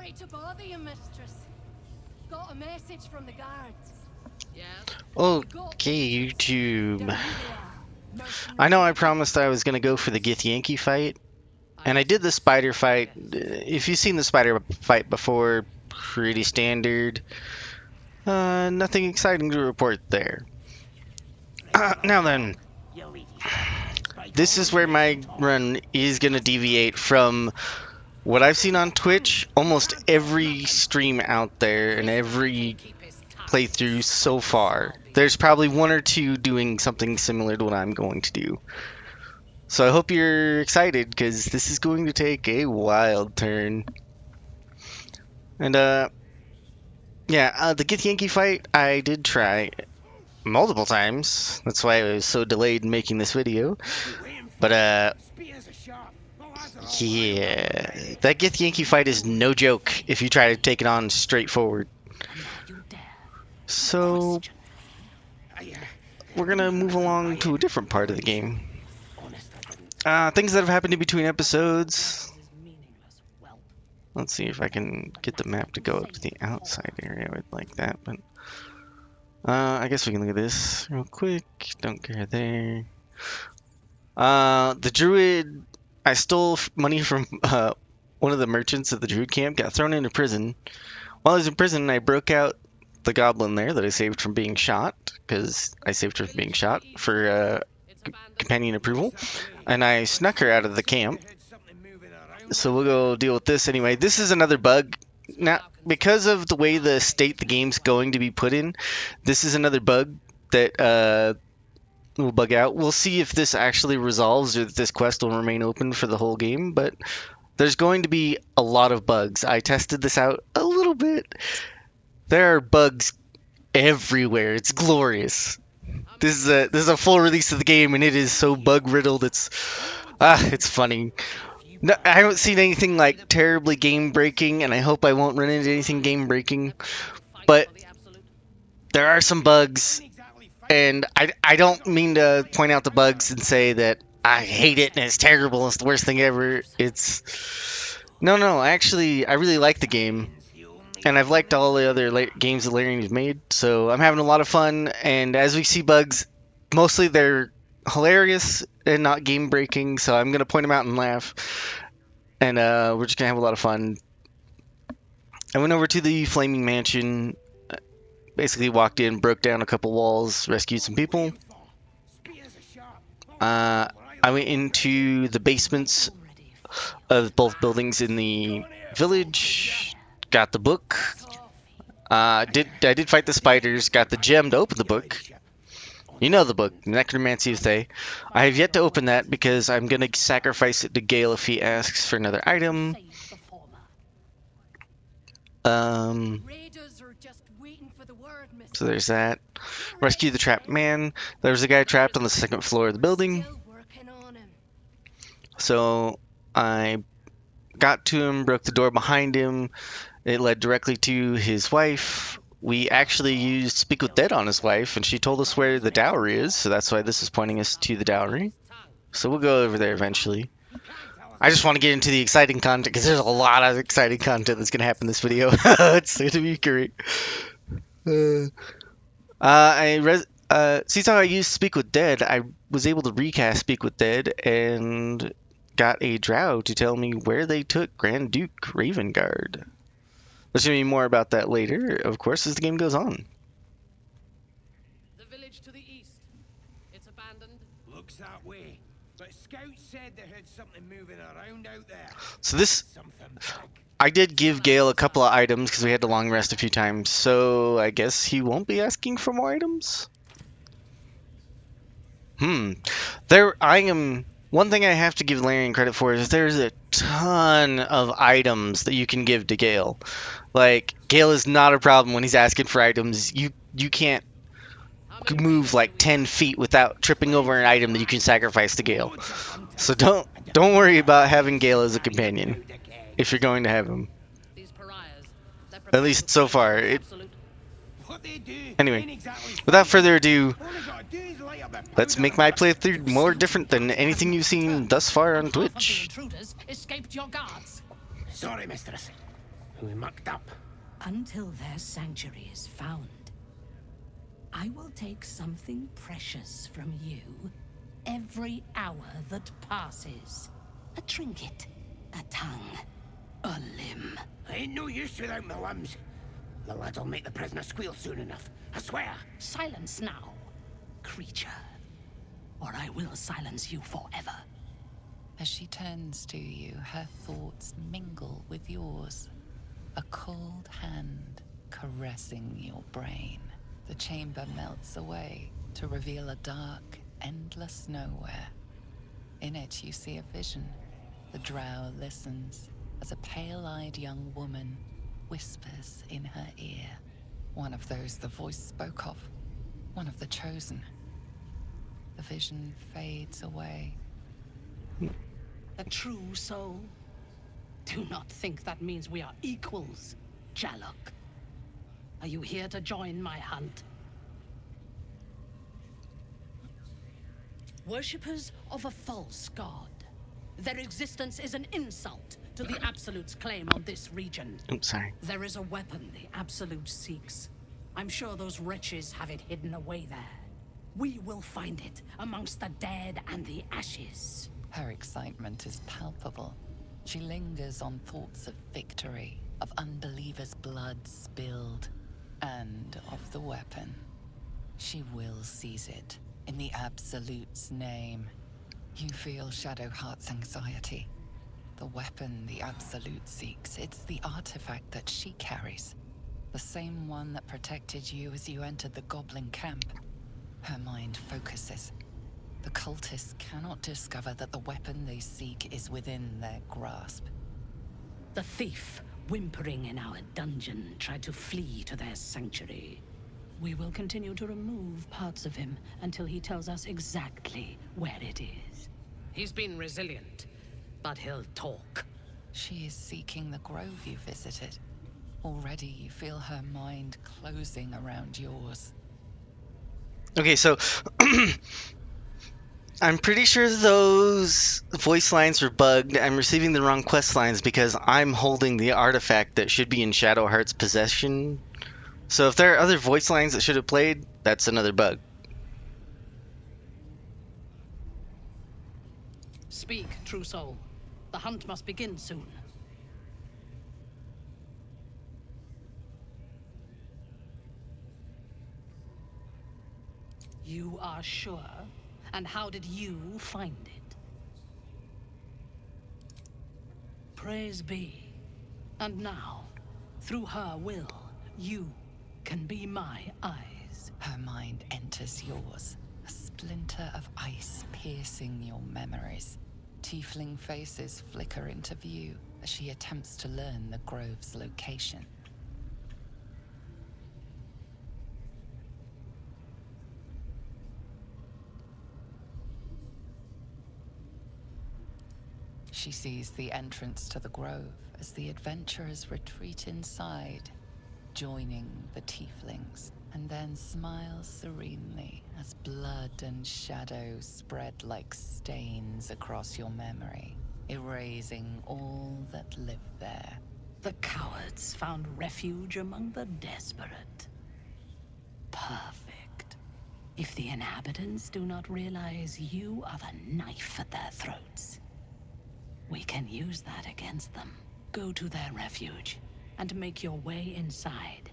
Sorry to bother you, mistress. Got a message from the guards. Yes? We got Okay, visitors. YouTube. Down there. I Mercenaries know I maybe? promised I was gonna go for the Githyanki fight, I and I did listened the to some spider of it, fight. yes. If you've seen the spider fight before, pretty standard. Nothing exciting to report there. Now then, this is where my run is gonna deviate from what I've seen on Twitch. Almost every stream out there and This man can every keep his tongue. playthrough so This far. snobby There's bastard. probably one or two doing something similar to what I'm going to do. So I hope you're excited because this is going to take a wild turn. And yeah, the Get Yankee fight I did try multiple times. That's why I was so delayed in making this video. But yeah, that Get Yankee fight is no joke if you try to take it on straightforward. And now you dare So question. we're gonna move along to a different part of the game. Honest, I didn't. Things that have happened in between episodes. This is meaningless, whelp. Let's see if I can get the map to go up to the outside area. I would like that, but I guess we can look at this real quick. Don't care there. The druid. I stole money from one of the merchants at the druid camp. Got thrown into prison. While I was in prison, I broke out the goblin there that I saved from being shot, because I saved her from being shot for It's abandoned. companion approval, and I snuck her out of the camp. So we'll go deal with this anyway. This is another bug. Now, because of the way the state the game's going to be put in, this is another bug that will bug out. We'll see if this actually resolves or if this quest will remain open for the whole game, but there's going to be a lot of bugs. I tested this out a little bit. There are bugs everywhere. It's glorious. This is a full release of the game, and it is so bug riddled. It's funny. No, I haven't seen anything like terribly game breaking, and I hope I won't run into anything game breaking. But there are some bugs, and I don't mean to point out the bugs and say that I hate it and it's terrible. It's the worst thing ever. No. Actually, I really like the game, and I've liked all the other games that Larian's made. So I'm having a lot of fun. And as we see bugs, mostly they're hilarious and not game breaking. So I'm gonna point them out and laugh. And we're just gonna have a lot of fun. I went over to the Flaming Mansion, basically walked in, broke down a couple walls, rescued some people. I went into the basements of both buildings in the village, got the book. I did fight the spiders, got the gem to open the book. You know the book, Necromancy of Thay. I have yet to open that because I'm going to sacrifice it to Gale if he asks for another item. Raiders are just waiting for the word, mistress. So there's that. Rescue the trapped man. There's a guy trapped on the second floor of the building. Still working on him. So I got to him, broke the door behind him. It led directly to his wife. We actually used Speak with Dead on his wife, and she told us where the dowry is, so that's why this is pointing us to the dowry. So we'll go over there eventually. I just want to get into the exciting content, because there's a lot of exciting content that's going to happen in this video. It's going to be great. Since I used Speak with Dead, I was able to recast Speak with Dead, and got a drow to tell me where they took Grand Duke Ravengard. There's going to be more about that later, of course, as the game goes on. The village to the east. It's abandoned. Looks that way. But scouts said they heard something moving around out there. So this, Something big. I did give Gale a couple of items because we had to long rest a few times, so I guess he won't be asking for more items? One thing I have to give Larian credit for is there's a ton of items that you can give to Gale. Like, Gale is not a problem when he's asking for items. You can't move like 10 feet without tripping over an item that you can sacrifice to Gale. So don't worry about having Gale as a companion if you're going to have him. These pariahs. At least so far. What they do Anyway, ain't exactly without further ado, All they gotta do is light up a let's powder make my playthrough more different than anything you've seen thus far on Half of the Twitch. intruders escaped your guards. Sorry, mistress. We mucked up. Until their sanctuary is found, I will take something precious from you every hour that passes. A trinket, a tongue, a limb. I ain't no use without my limbs. The lads'll make the prisoner squeal soon enough. I swear. Silence now, creature, or I will silence you forever. As she turns to you, her thoughts mingle with yours. A cold hand caressing your brain. The chamber melts away to reveal a dark, endless nowhere. In it, you see a vision. The drow listens as a pale-eyed young woman whispers in her ear. One of those the voice spoke of. One of the chosen. The vision fades away. A true soul? Do not think that means we are equals, Jalok. Are you here to join my hunt? Worshippers of a false god. Their existence is an insult to the Absolute's claim on this region. Oops, sorry. There is a weapon the Absolute seeks. I'm sure those wretches have it hidden away there. We will find it amongst the dead and the ashes. Her excitement is palpable. She lingers on thoughts of victory, of unbelievers' blood spilled, and of the weapon. She will seize it, in the Absolute's name. You feel Shadowheart's anxiety. The weapon the Absolute seeks, it's the artifact that she carries. The same one that protected you as you entered the Goblin camp. Her mind focuses. The cultists cannot discover that the weapon they seek is within their grasp. The thief, whimpering in our dungeon, tried to flee to their sanctuary. We will continue to remove parts of him until he tells us exactly where it is. He's been resilient, but he'll talk. She is seeking the grove you visited. Already you feel her mind closing around yours. Okay, so I'm pretty sure those voice lines were bugged. I'm receiving the wrong quest lines because I'm holding the artifact that should be in Shadowheart's possession. So if there are other voice lines that should have played, that's another bug. Speak, true soul. The hunt must begin soon. You are sure? And how did you find it? Praise be. And now, through her will, you can be my eyes. Her mind enters yours, a splinter of ice piercing your memories. Tiefling faces flicker into view as she attempts to learn the grove's location. She sees the entrance to the grove as the adventurers retreat inside, joining the tieflings, and then smiles serenely as blood and shadow spread like stains across your memory, erasing all that lived there. The cowards found refuge among the desperate. Perfect. If the inhabitants do not realize you are the knife at their throats, we can use that against them. Go to their refuge and make your way inside.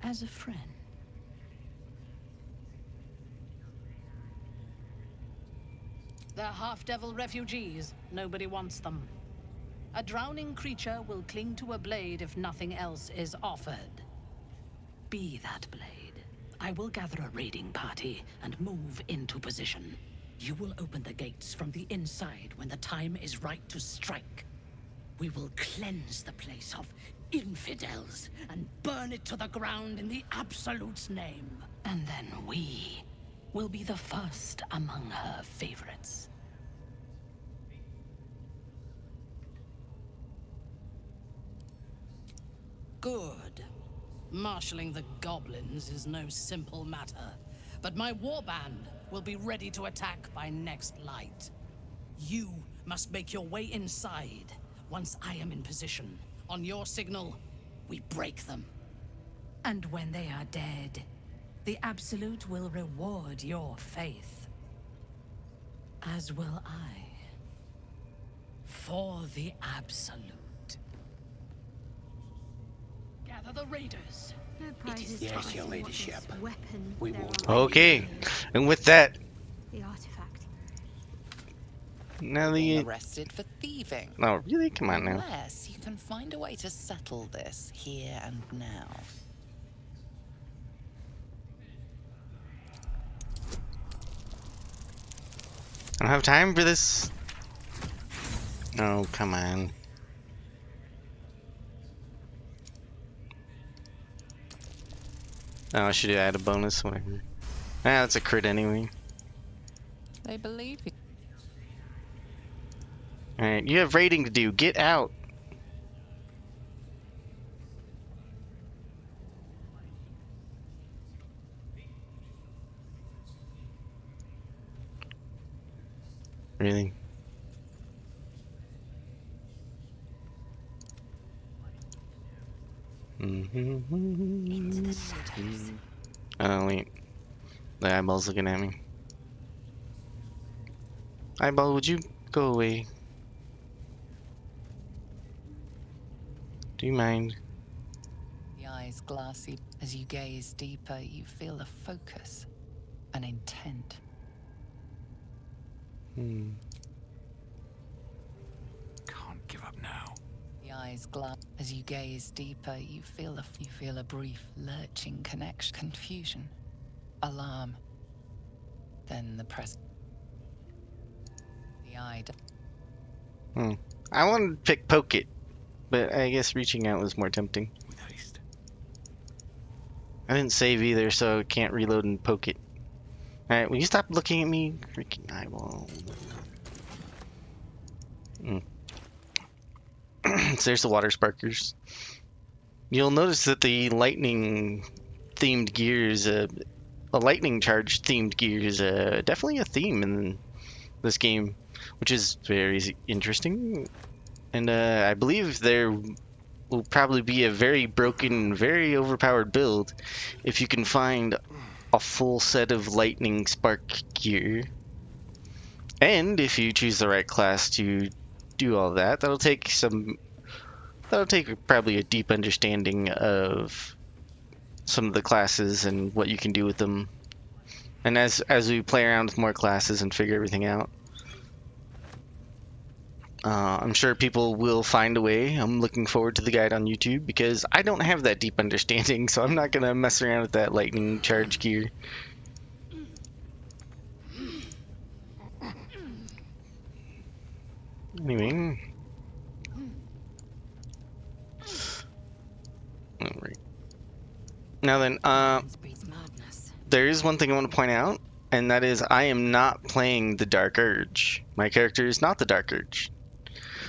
As a friend. They're half-devil refugees. Nobody wants them. A drowning creature will cling to a blade if nothing else is offered. Be that blade. I will gather a raiding party and move into position. You will open the gates from the inside when the time is right to strike. We will cleanse the place of infidels and burn it to the ground in the Absolute's name. And then we will be the first among her favorites. Good. Marshalling the goblins is no simple matter, but my warband will be ready to attack by next light. You must make your way inside once I am in position, On your signal, we break them. And when they are dead, the Absolute will reward your faith. As will I. For the Absolute. Gather the raiders. No prizes Yes, to your us in what ladyship. this weapon We there will- on Okay, and with that, the artifact. now Being the... arrested for thieving. Oh, really? Come on now. Unless you can find a way to settle this here and now. I don't have time for this. Oh, come on. Oh, I should add a bonus, whatever. Ah, that's a crit anyway. They believe you. Alright, you have raiding to do. Get out. Really? Into the shadows. Oh, wait. The eyeball's looking at me. Eyeball, would you go away? Do you mind? The eyes glassy. As you gaze deeper, you feel a focus, an intent. Hmm. Can't give up now. The eyes glass. As you gaze deeper, you feel a brief lurching connection, confusion, alarm. Then the press. The eye. I wanted to pick Poke It, but I guess reaching out was more tempting. With haste. I didn't save either, so I can't reload and poke it. Alright, will you stop looking at me? Freaking eyeball. So there's the water sparkers. You'll notice that the lightning themed gear is a lightning charge themed gear is definitely a theme in this game, which is very interesting. And I believe there will probably be a very broken, very overpowered build if you can find a full set of lightning spark gear. And if you choose the right class to do all that, that'll take probably a deep understanding of some of the classes and what you can do with them. And as we play around with more classes and figure everything out, I'm sure people will find a way. I'm looking forward to the guide on YouTube because I don't have that deep understanding, so I'm not gonna mess around with that lightning charge gear. Anyway. Alright. Now then, Breeds madness. there is one thing I want to point out, and that is I am not playing the Dark Urge. My character is not the Dark Urge.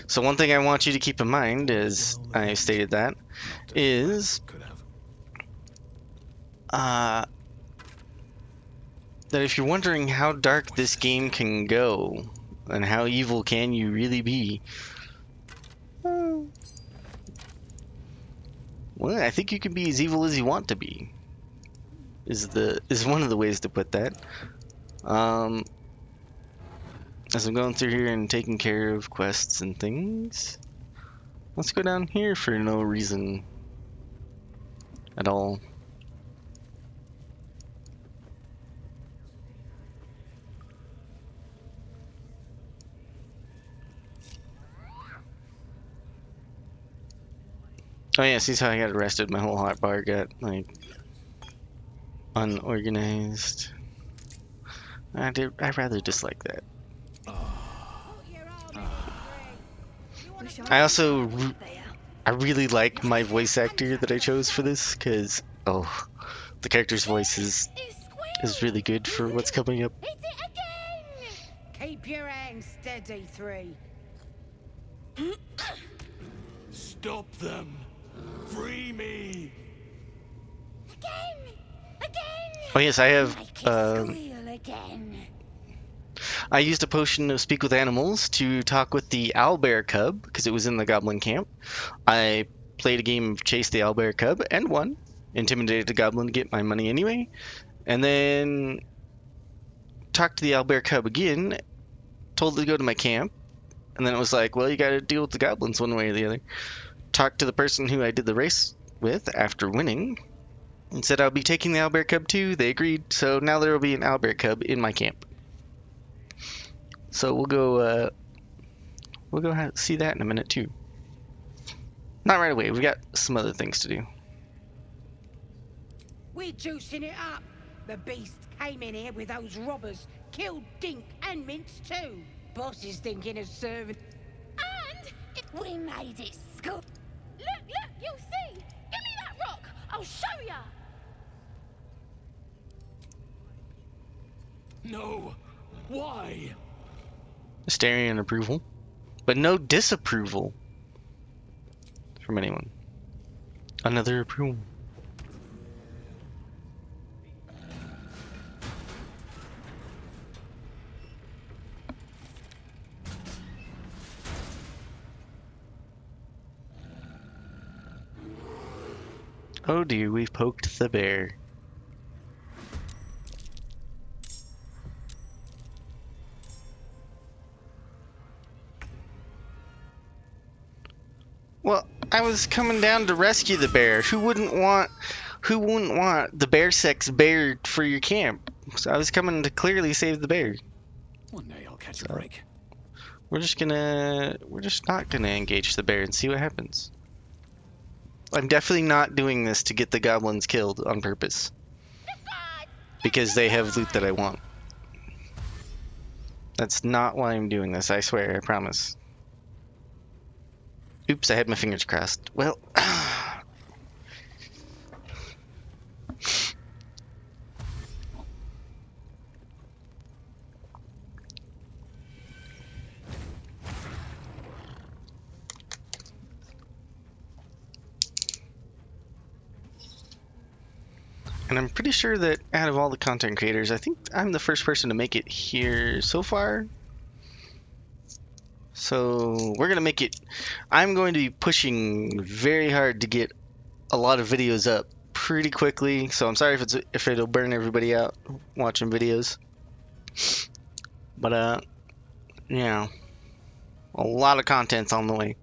So one thing I want you to keep in mind, as I stated that, is that if you're wondering how dark this game can go, and how evil can you really be, well, I think you can be as evil as you want to be. Is one of the ways to put that. As I'm going through here and taking care of quests and things, let's go down here for no reason at all. Oh yeah, see how I got arrested? My whole hotbar got, like, unorganized. I rather dislike that. I also I really like my voice actor that I chose for this because the character's voice is really good for what's coming up. Hit it again! Keep your hands steady, 3. Stop them! Free me! Again! Again! Oh yes, I have Make it squeal again. I used a potion of Speak with Animals to talk with the owlbear cub because it was in the goblin camp. I played a game of Chase the owlbear cub and won. Intimidated the goblin to get my money anyway. And then talked to the owlbear cub again, told it to go to my camp. And then it was like, well, you gotta deal with the goblins one way or the other. Talked to the person who I did the race with after winning and said I'll be taking the owlbear cub too. They agreed, so now there will be an owlbear cub in my camp. So we'll go see that in a minute too. Not right away. We've got some other things to do. We're juicing it up. The beast came in here with those robbers, killed Dink and Mince too. Boss is thinking of serving. And if We made it, Scoop. look, you'll see. Give me that rock. I'll show ya. No. Why? Staring approval, but no disapproval from anyone. Another approval. Oh dear, we've poked the bear. Well, I was coming down to rescue the bear. Who wouldn't want the bear sex bear for your camp? So I was coming to clearly save the bear. One day I'll catch a break. We're just not gonna engage the bear and see what happens. I'm definitely not doing this to get the goblins killed on purpose. Because they have loot that I want. That's not why I'm doing this, I swear, I promise. Oops, I had my fingers crossed. Well, and I'm pretty sure that out of all the content creators, I think I'm the first person to make it here so far. So we're gonna make it. I'm going to be pushing very hard to get a lot of videos up pretty quickly. So I'm sorry if it'll burn everybody out watching videos. But yeah, a lot of content's on the way.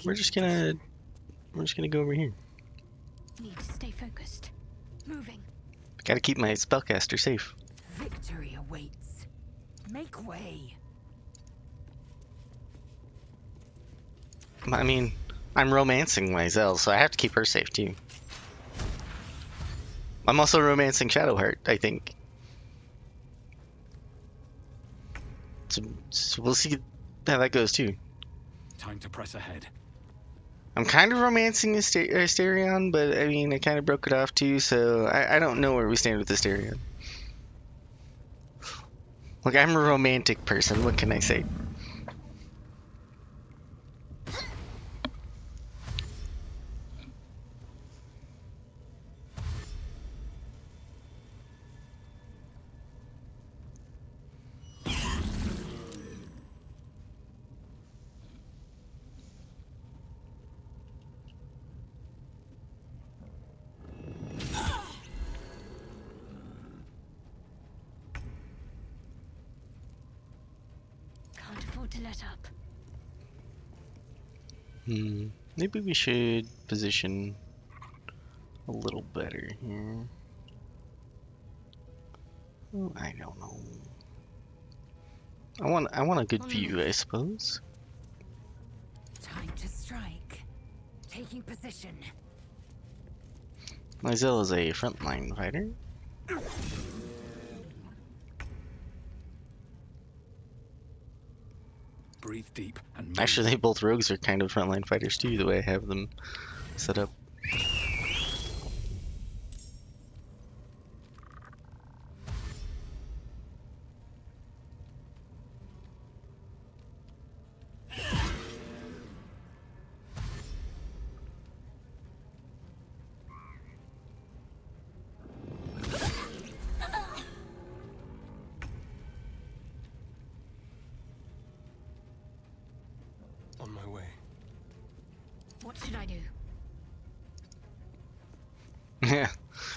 We're just gonna go over here. Need to stay focused. Moving. Gotta keep my spellcaster safe. Victory awaits. Make way. I mean, I'm romancing Myzel, so I have to keep her safe too. I'm also romancing Shadowheart, I think. So we'll see how that goes too. Time to press ahead. I'm kind of romancing Asterion, but I mean, I kind of broke it off too, so I don't know where we stand with Asterion. Look, I'm a romantic person, what can I say? Can't afford to let up. Maybe we should position a little better here. Oh, I don't know. I want a good view, I suppose. Time to strike. Taking position. Myzel is a frontline fighter. Breathe deep and move. Actually, both rogues are kind of frontline fighters too, the way I have them set up. should I do? Yeah.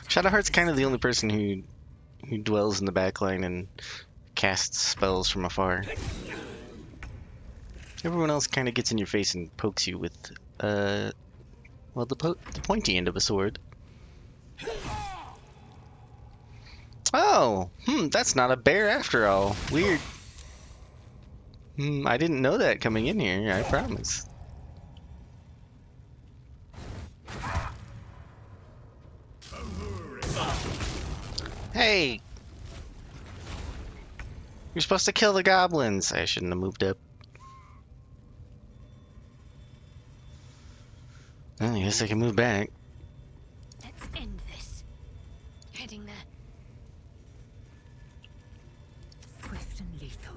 Shadowheart's kind of the only person who dwells in the backline and casts spells from afar. Everyone else kind of gets in your face and pokes you with, well, the pointy end of a sword. Oh, that's not a bear after all. Weird. I didn't know that coming in here, I promise. Hey! You're supposed to kill the goblins. I shouldn't have moved up. Well, I guess I can move back. Let's end this. Heading there. Swift and lethal.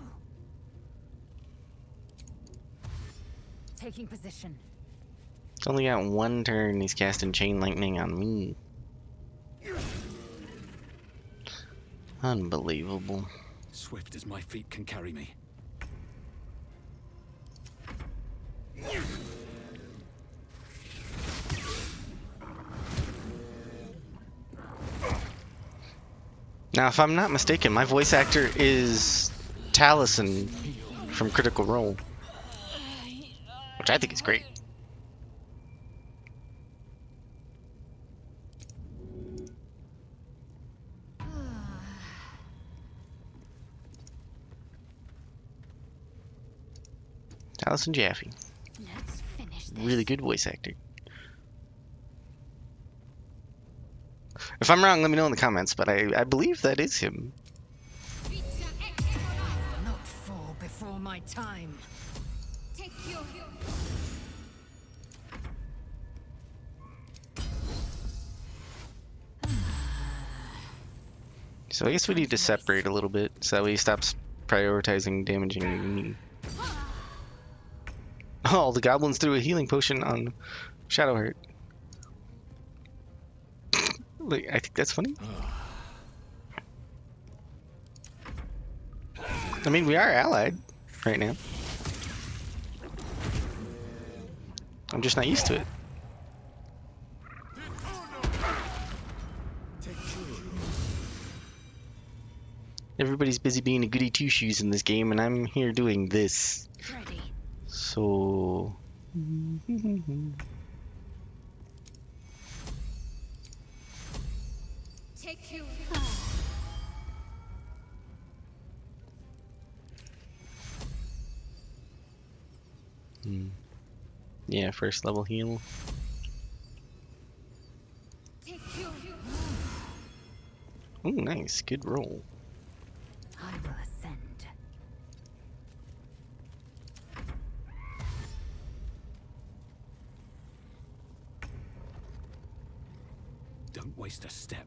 Taking position. Only got one turn. He's casting chain lightning on me. Unbelievable. Swift as my feet can carry me. Now, if I'm not mistaken, my voice actor is Taliesin from Critical Role, which I think is great. Taliesin Jaffe. Let's finish this. Really good voice actor. If I'm wrong, let me know in the comments, but I believe that is him. Not fall before my time. Take your So I guess we need to separate a little bit, so that way he stops prioritizing damaging me. Oh, the goblins threw a healing potion on Shadowheart. Like, I think that's funny. I mean, we are allied right now. I'm just not used to it. Everybody's busy being a goody two-shoes in this game, and I'm here doing this. Ready. So... take you. Yeah, first level heal. Take you. Ooh, nice. Good roll. I will ascend. Don't waste a step.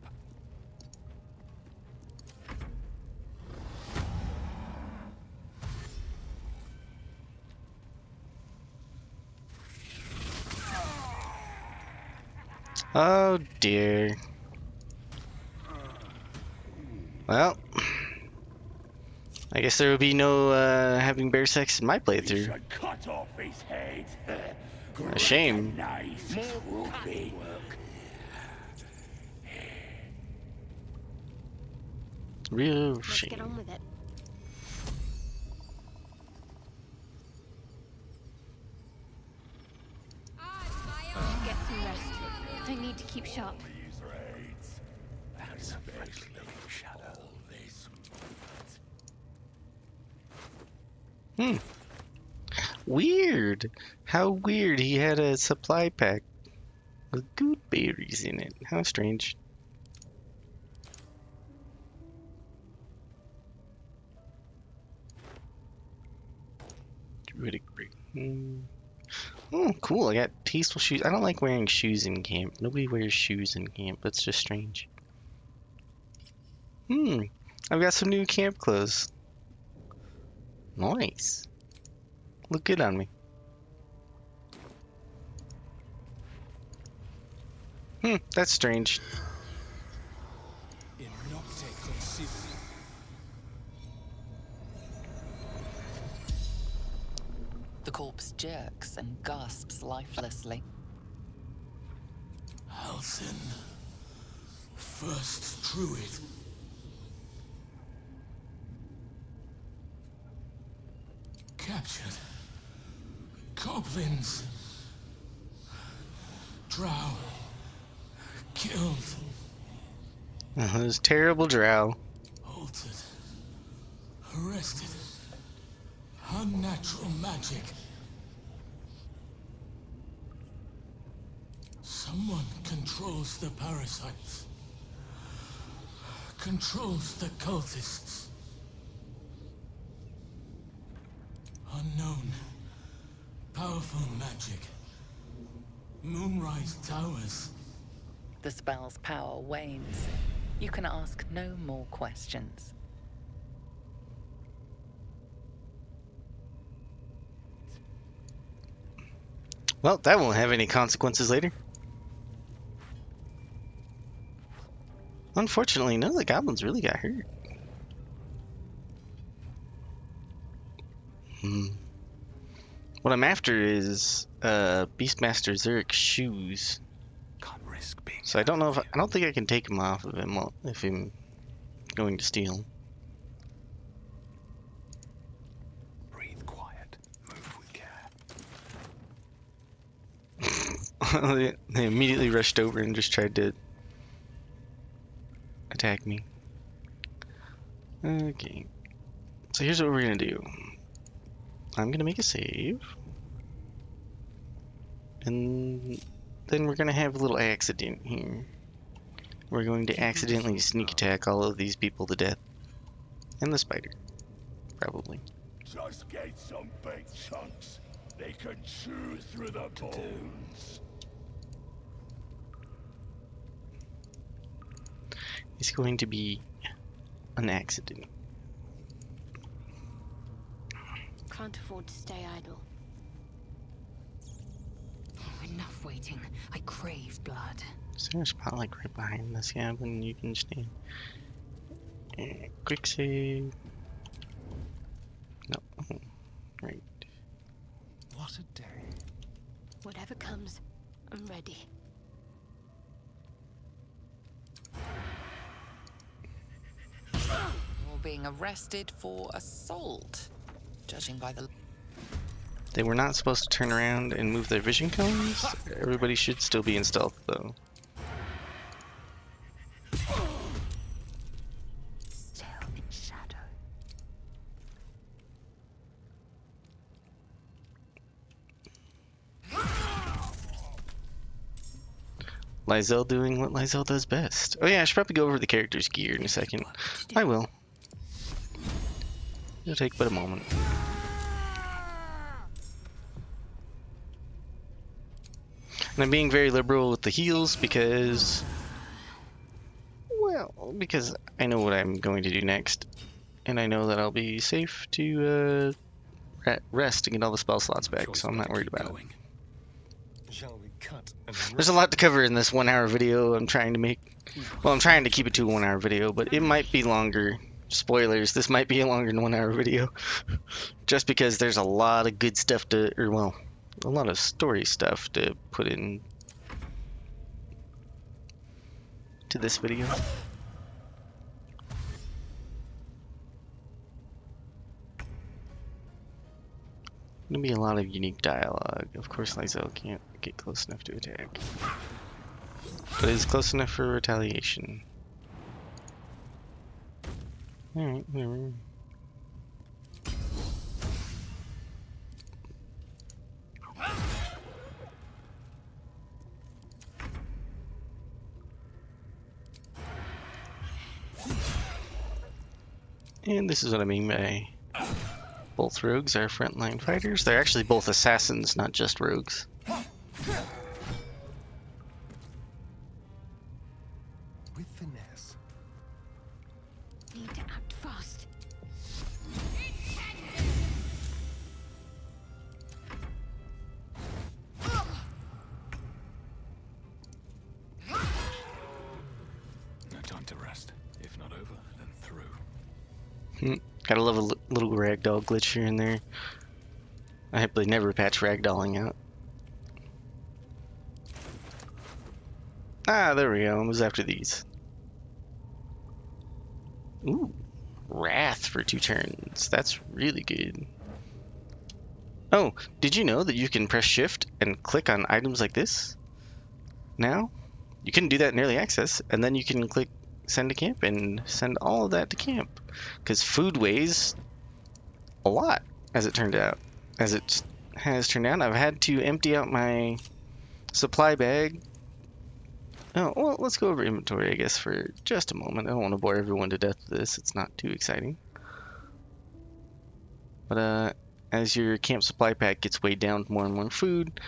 Oh dear. Well, I guess there will be no having bear sex in my playthrough. Cut off his head. A shame. Nice trophy. Real Let's shame. get on with it. Get some rest. I need to keep sharp. That's a fresh little shadow. Weird. How weird. He had a supply pack with good berries in it. How strange. Really great. Oh, cool. I got tasteful shoes. I don't like wearing shoes in camp. Nobody wears shoes in camp. That's just strange. I've got some new camp clothes. Nice. Look good on me. That's strange. The corpse jerks and gasps lifelessly. Nelson, first druid. Captured. Goblins. Drow. Killed. Those terrible drow. Altered. Arrested. Unnatural magic. Someone controls the parasites. Controls the cultists. Unknown. Powerful magic. Moonrise towers. The spell's power wanes. You can ask no more questions. Well, that won't have any consequences later. Unfortunately, none of the goblins really got hurt. What I'm after is Beastmaster Zurich's shoes. Can't risk being. So I don't know if I don't think I can take him off of him if I'm going to steal. Breathe quiet. Move with care. They immediately rushed over and just tried to attack me. Okay. So here's what we're gonna do. I'm gonna make a save. And then we're gonna have a little accident here. We're going to accidentally sneak attack all of these people to death. And the spider. Probably. Just get some big chunks. They can chew through the bones. It's going to be an accident. Can't afford to stay idle. Enough waiting. I crave blood. Is there a spot like right behind this cabin you can stand? Quick save. No. Right. What a day. Whatever comes, I'm ready. You're being arrested for assault, judging by the... They were not supposed to turn around and move their vision cones. Everybody should still be in stealth though. Still in shadow. Lysel doing what Lysel does best. Oh yeah, I should probably go over the character's gear in a second. I will. It'll take but a moment. And I'm being very liberal with the heals because, well, because I know what I'm going to do next. And I know that I'll be safe to rest and get all the spell slots back, so I'm not worried about it. Shall we cut? There's a lot to cover in this 1 hour video I'm trying to make. Well, I'm trying to keep it to a 1 hour video, but it might be longer. Spoilers, this might be a longer than 1 hour video. Just because there's a lot of good stuff to, or well, a lot of story stuff to put in to this video. Gonna be a lot of unique dialogue. Of course, Lysel can't get close enough to attack, but it's close enough for retaliation. Alright, whatever. And this is what I mean by both rogues are frontline fighters. They're actually both assassins, not just rogues. With finesse. Need to act fast. No time to rest. If not over, then through. Gotta love a little ragdoll glitch here and there. I hope they never patch ragdolling out. Ah, there we go. It was after these. Ooh, Wrath for 2 turns. That's really good. Oh, did you know that you can press shift and click on items like this? Now? You can do that in early access, and then you can click send to camp and send all of that to camp. Because food weighs a lot, as it turned out. As it has turned out, I've had to empty out my supply bag. Oh, well, let's go over inventory, I guess, for just a moment. I don't want to bore everyone to death with this. It's not too exciting. But, as your camp supply pack gets weighed down with more and more food,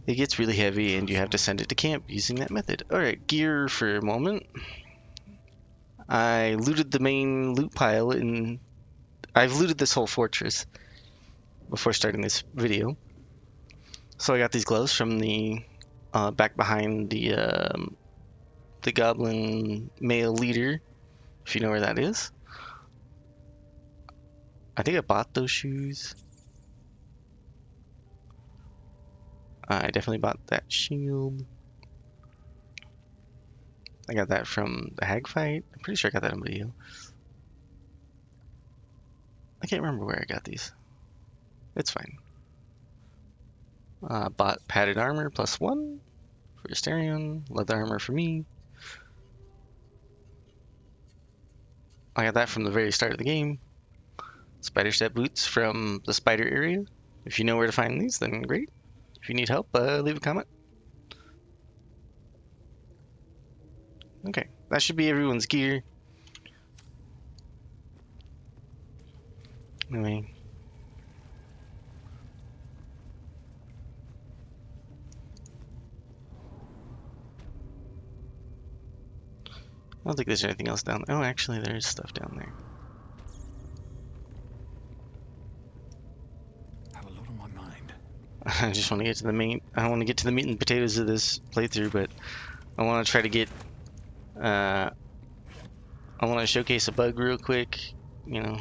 it gets really heavy and you have to send it to camp using that method. Alright, gear for a moment. I looted the main loot pile and I've looted this whole fortress before starting this video. So I got these gloves from the back behind the goblin male leader, if you know where that is. I think I bought those shoes. I definitely bought that shield. I got that from the hag fight. I'm pretty sure I got that in video. I can't remember where I got these. It's fine. Bought padded armor +1 for Asterion. Leather armor for me. I got that from the very start of the game. Spider step boots from the spider area. If you know where to find these, then great. If you need help, leave a comment. Okay, that should be everyone's gear. Anyway. I don't think there's anything else down there. Oh, actually, there's stuff down there. Have a lot on my mind. I just want to get to the main. I want to get to the meat and potatoes of this playthrough, but I want to try to get. I want to showcase a bug real quick. You know,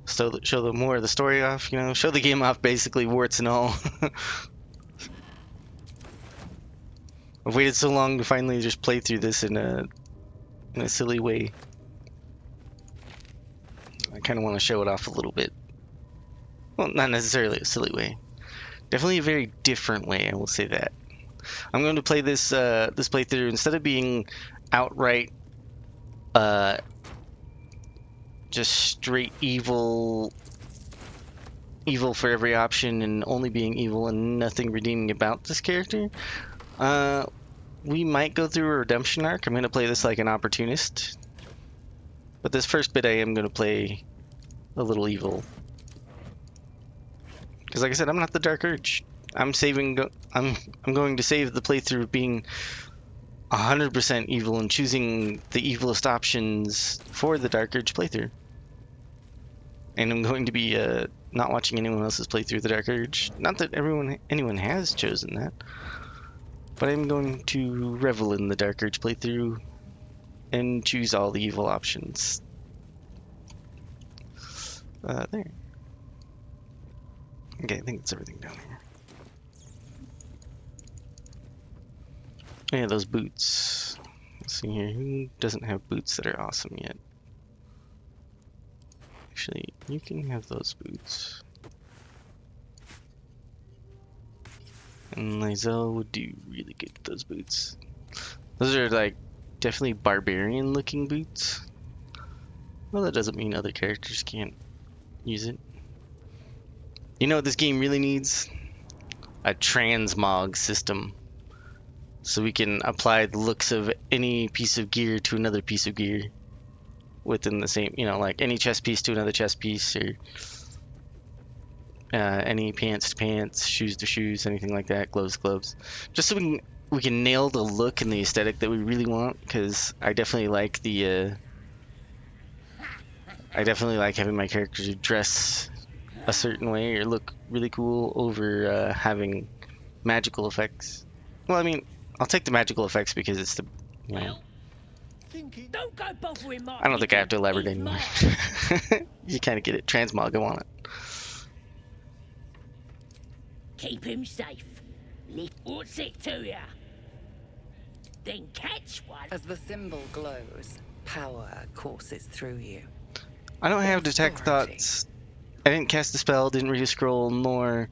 show the more of the story off. You know, show the game off basically, warts and all. I've waited so long to finally just play through this in a silly way. I kind of want to show it off a little bit. Well, not necessarily a silly way. Definitely a very different way, I will say that. I'm going to play this this playthrough instead of being outright just straight evil for every option and only being evil and nothing redeeming about this character. We might go through a redemption arc. I'm going to play this like an opportunist. But this first bit I am going to play a little evil. Because like I said, I'm not the Dark Urge. I'm going to save the playthrough of being 100% evil and choosing the evilest options for the Dark Urge playthrough. And I'm going to be not watching anyone else's playthrough of the Dark Urge. Not that anyone has chosen that. But I'm going to revel in the Dark Urge playthrough and choose all the evil options. There. Okay, I think that's everything down here. Yeah, those boots. Let's see here. Who doesn't have boots that are awesome yet? Actually, you can have those boots. And Lizelle would do really good with those boots. Those are like definitely barbarian looking boots. Well, that doesn't mean other characters can't use it. You know what this game really needs? A transmog system. So we can apply the looks of any piece of gear to another piece of gear within the same, you know, like any chest piece to another chest piece, or any pants to pants, shoes to shoes, anything like that, gloves to gloves. Just so we can nail the look and the aesthetic that we really want, because I definitely like having my characters dress a certain way or look really cool over having magical effects. Well, I mean, I'll take the magical effects because it's the, you know. Don't go bothering Mark. I don't think I have to elaborate anymore. You kind of get it. Transmog, I want it. Keep him safe. What's it to ya? then catch one. As the symbol glows, power courses through you. I don't have detect Authority. thoughts. I didn't cast a spell, didn't read a scroll, nor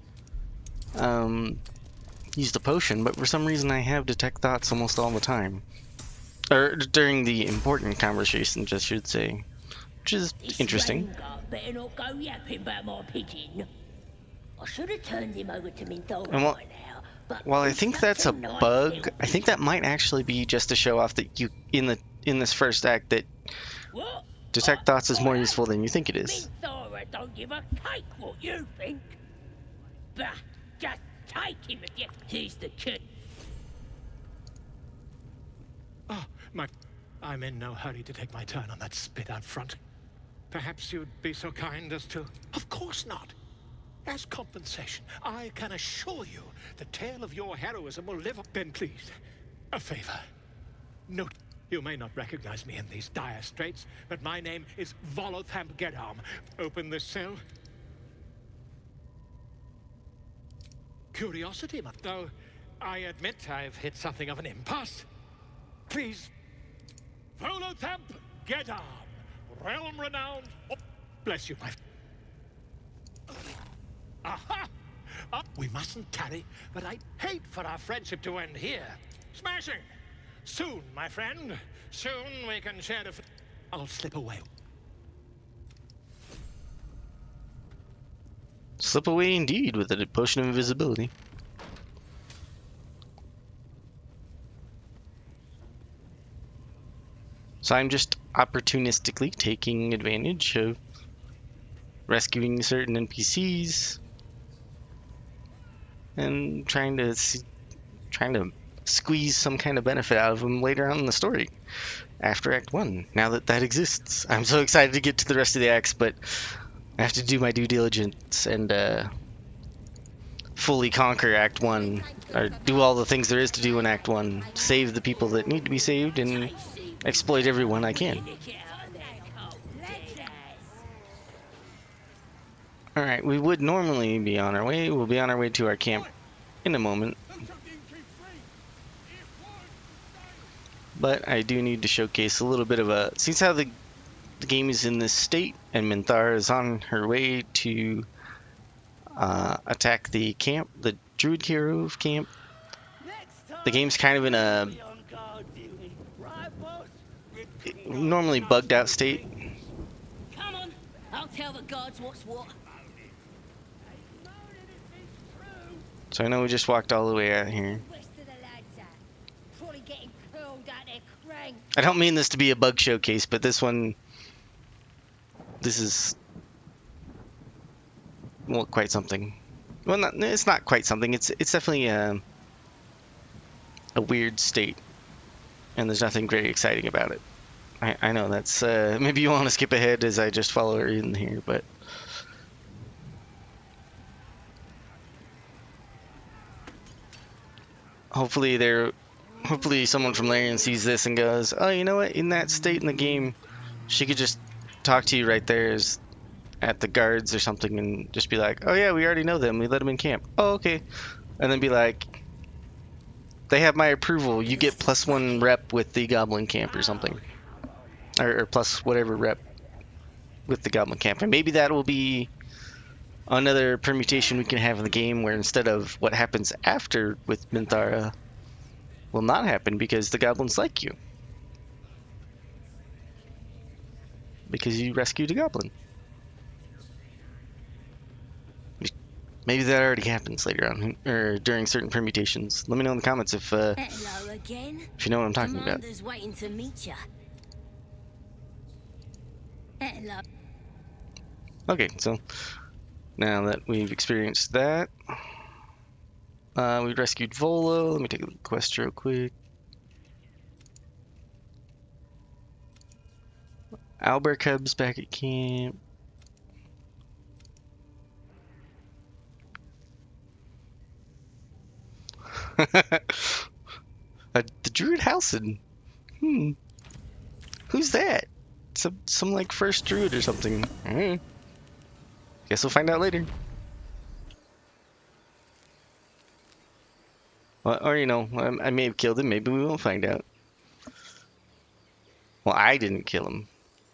use the potion, but for some reason I have detect thoughts almost all the time. Or during the important conversations, I should say. Which is interesting. Better not go yapping about my pigeon. I should have turned him over to Minthara And by now. But While I he's think such that's a nice bug, little I think that might actually be just to show off that you in this first act that What? detect thoughts is more useful than you think it is. Minthara don't give a cake what you think. Bah, just take him if you... Here's the kid. Oh, I'm in no hurry to take my turn on that spit out front. Perhaps you'd be so kind as to... Of course not. As compensation, I can assure you the tale of your heroism will live up. Then please, a favor. Note, you may not recognize me in these dire straits, but my name is Volothamp Geddarm. Open this cell. Curiosity, though I admit I've hit something of an impasse. Please, Volothamp Geddarm, realm renowned. Oh, bless you, my. Aha! We mustn't tarry, but I'd hate for our friendship to end here. Smashing! Soon, my friend. Soon we can share the. I'll slip away. Slip away indeed with a potion of invisibility. So I'm just opportunistically taking advantage of rescuing certain NPCs and trying to squeeze some kind of benefit out of them later on in the story after Act 1. Now that that exists, I'm so excited to get to the rest of the acts, but I have to do my due diligence and fully conquer Act 1, or do all the things there is to do in Act 1, save the people that need to be saved, and exploit everyone I can. Alright, we would normally be on our way. We'll be on our way to our camp in a moment. But I do need to showcase a little bit of a... Since how the game is in this state, and Minthara is on her way to attack the camp, the Druid Hero camp. The game's kind of in a normally bugged out state. Come on, I'll tell the guards what's what. So I know we just walked all the way out here. I don't mean this to be a bug showcase, but this is, well, quite something. Well, it's not quite something. It's definitely a weird state, and there's nothing very exciting about it. I know that's maybe you want to skip ahead as I just follow her in here, but hopefully someone from Larian sees this and goes, oh, you know what, in that state in the game she could just talk to you right there at the guards or something and just be like, oh yeah, we already know them, we let them in camp. Oh, okay. And then be like, they have my approval, you get +1 rep with the goblin camp or something, or plus whatever rep with the goblin camp. And maybe that will be another permutation we can have in the game, where instead of what happens after with Minthara will not happen because the goblins like you, because you rescued a goblin. Maybe that already happens later on, or during certain permutations. Let me know in the comments if you know what I'm talking about. Waiting to meet you. Hello. Okay, so now that we've experienced that, we rescued Volo. Let me take a quest real quick. Albert Cub's back at camp. The Druid Halcyon. Who's that? Some like first druid or something. Guess we'll find out later. Or, you know, I may have killed him. Maybe we won't find out. Well, I didn't kill him.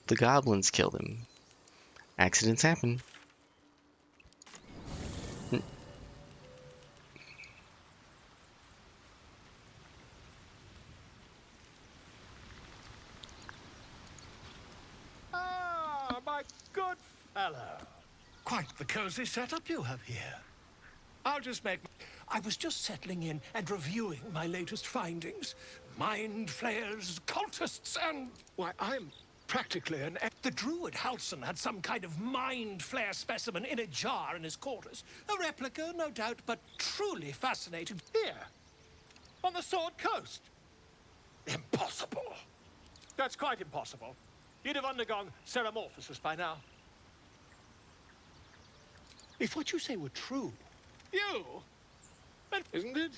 The goblins killed him. Accidents happen. Ah, my good fellow. Quite the cozy setup you have here. I'll just make... I was just settling in and reviewing my latest findings. Mind flayers, cultists, and... Why, I'm practically an... The druid Halson had some kind of mind flayer specimen in a jar in his quarters. A replica, no doubt, but truly fascinating. Here, on the Sword Coast. Impossible. That's quite impossible. You'd have undergone ceramorphosis by now. If what you say were true, you... Isn't it?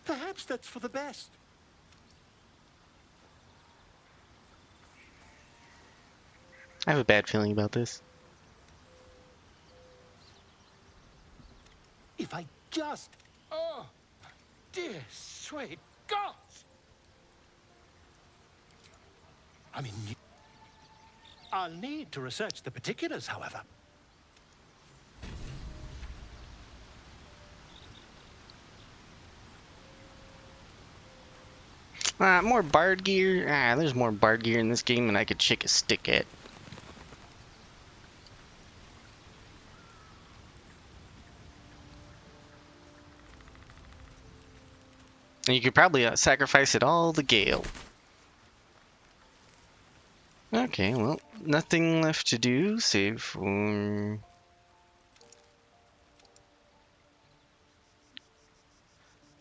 Perhaps that's for the best. I have a bad feeling about this. If I just... Oh, dear sweet gods! I mean... I'll need to research the particulars, however. More bard gear. There's more bard gear in this game than I could shake a stick at. And you could probably sacrifice it all to Gale. Okay, well, nothing left to do, save for...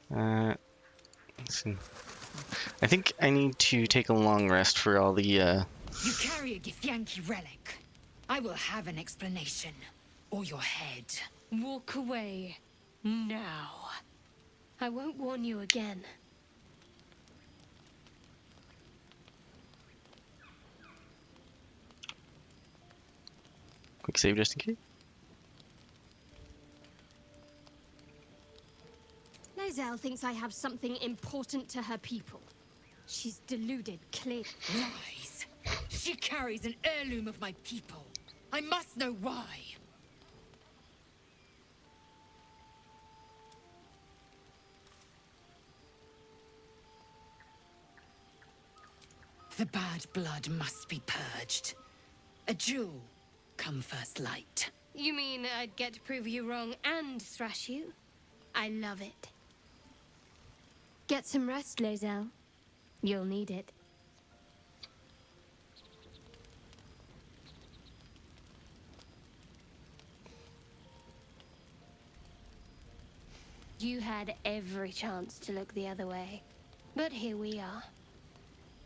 let's see. I think I need to take a long rest for all the, You carry a Githyanki relic. I will have an explanation. Or your head. Walk away. Now. I won't warn you again. Quick save just in case. Lae'zel thinks I have something important to her people. She's deluded, clear. Lies. She carries an heirloom of my people. I must know why. The bad blood must be purged. A jewel come first light. You mean I'd get to prove you wrong and thrash you? I love it. Get some rest, Lae'zel. You'll need it. You had every chance to look the other way. But here we are.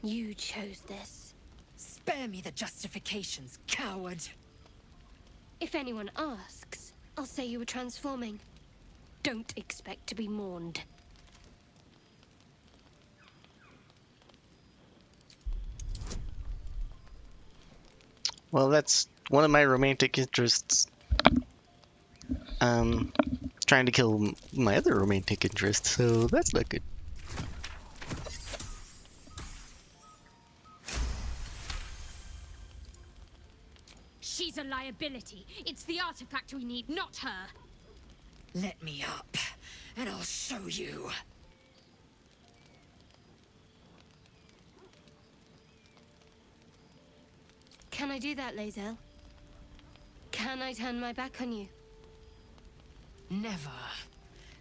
You chose this. Spare me the justifications, coward. If anyone asks, I'll say you were transforming. Don't expect to be mourned. Well, that's one of my romantic interests. Trying to kill my other romantic interest, so that's not good. She's a liability. It's the artifact we need, not her. Let me up, and I'll show you. Can I do that, Lae'zel? Can I turn my back on you? Never.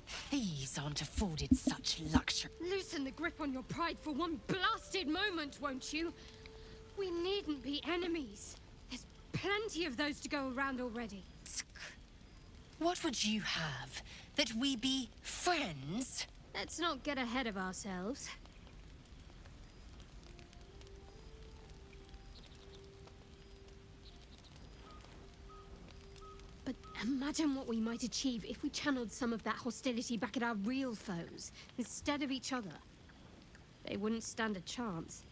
Thieves aren't afforded such luxury. Loosen the grip on your pride for one blasted moment, won't you? We needn't be enemies. There's plenty of those to go around already. What would you have? That we be friends? Let's not get ahead of ourselves. But imagine what we might achieve if we channeled some of that hostility back at our real foes, instead of each other. They wouldn't stand a chance.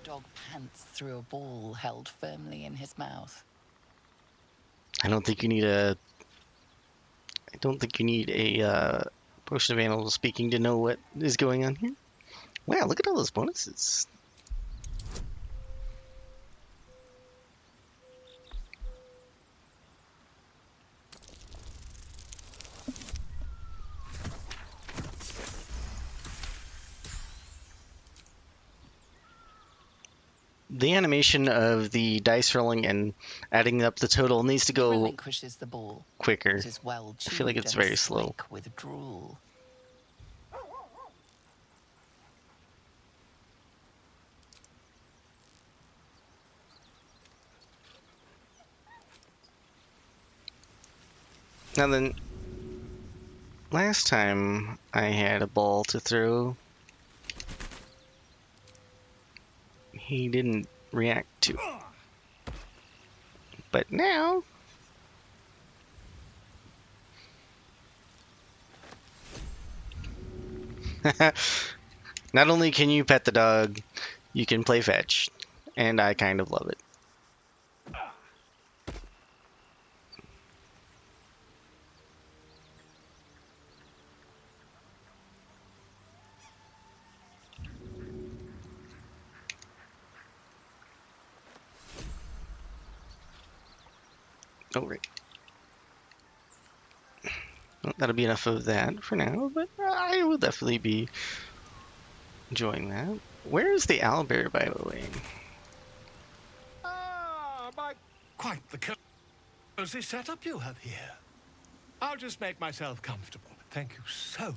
dog pants through a ball held firmly in his mouth. I don't think you need a potion of animal speaking to know what is going on here. Wow, look at all those bonuses. The animation of the dice rolling and adding up the total needs to go Relinquishes the ball. quicker. It is well I feel like chewed it's and very slow. slick with drool. Now then, last time I had a ball to throw, he didn't react to it. But now, not only can you pet the dog, you can play fetch, and I kind of love it. Oh, right. Well, that'll be enough of that for now, but I will definitely be enjoying that. Where is the owlbear, by the way? Ah, my... Quite the cozy setup you have here. I'll just make myself comfortable. Thank you so much.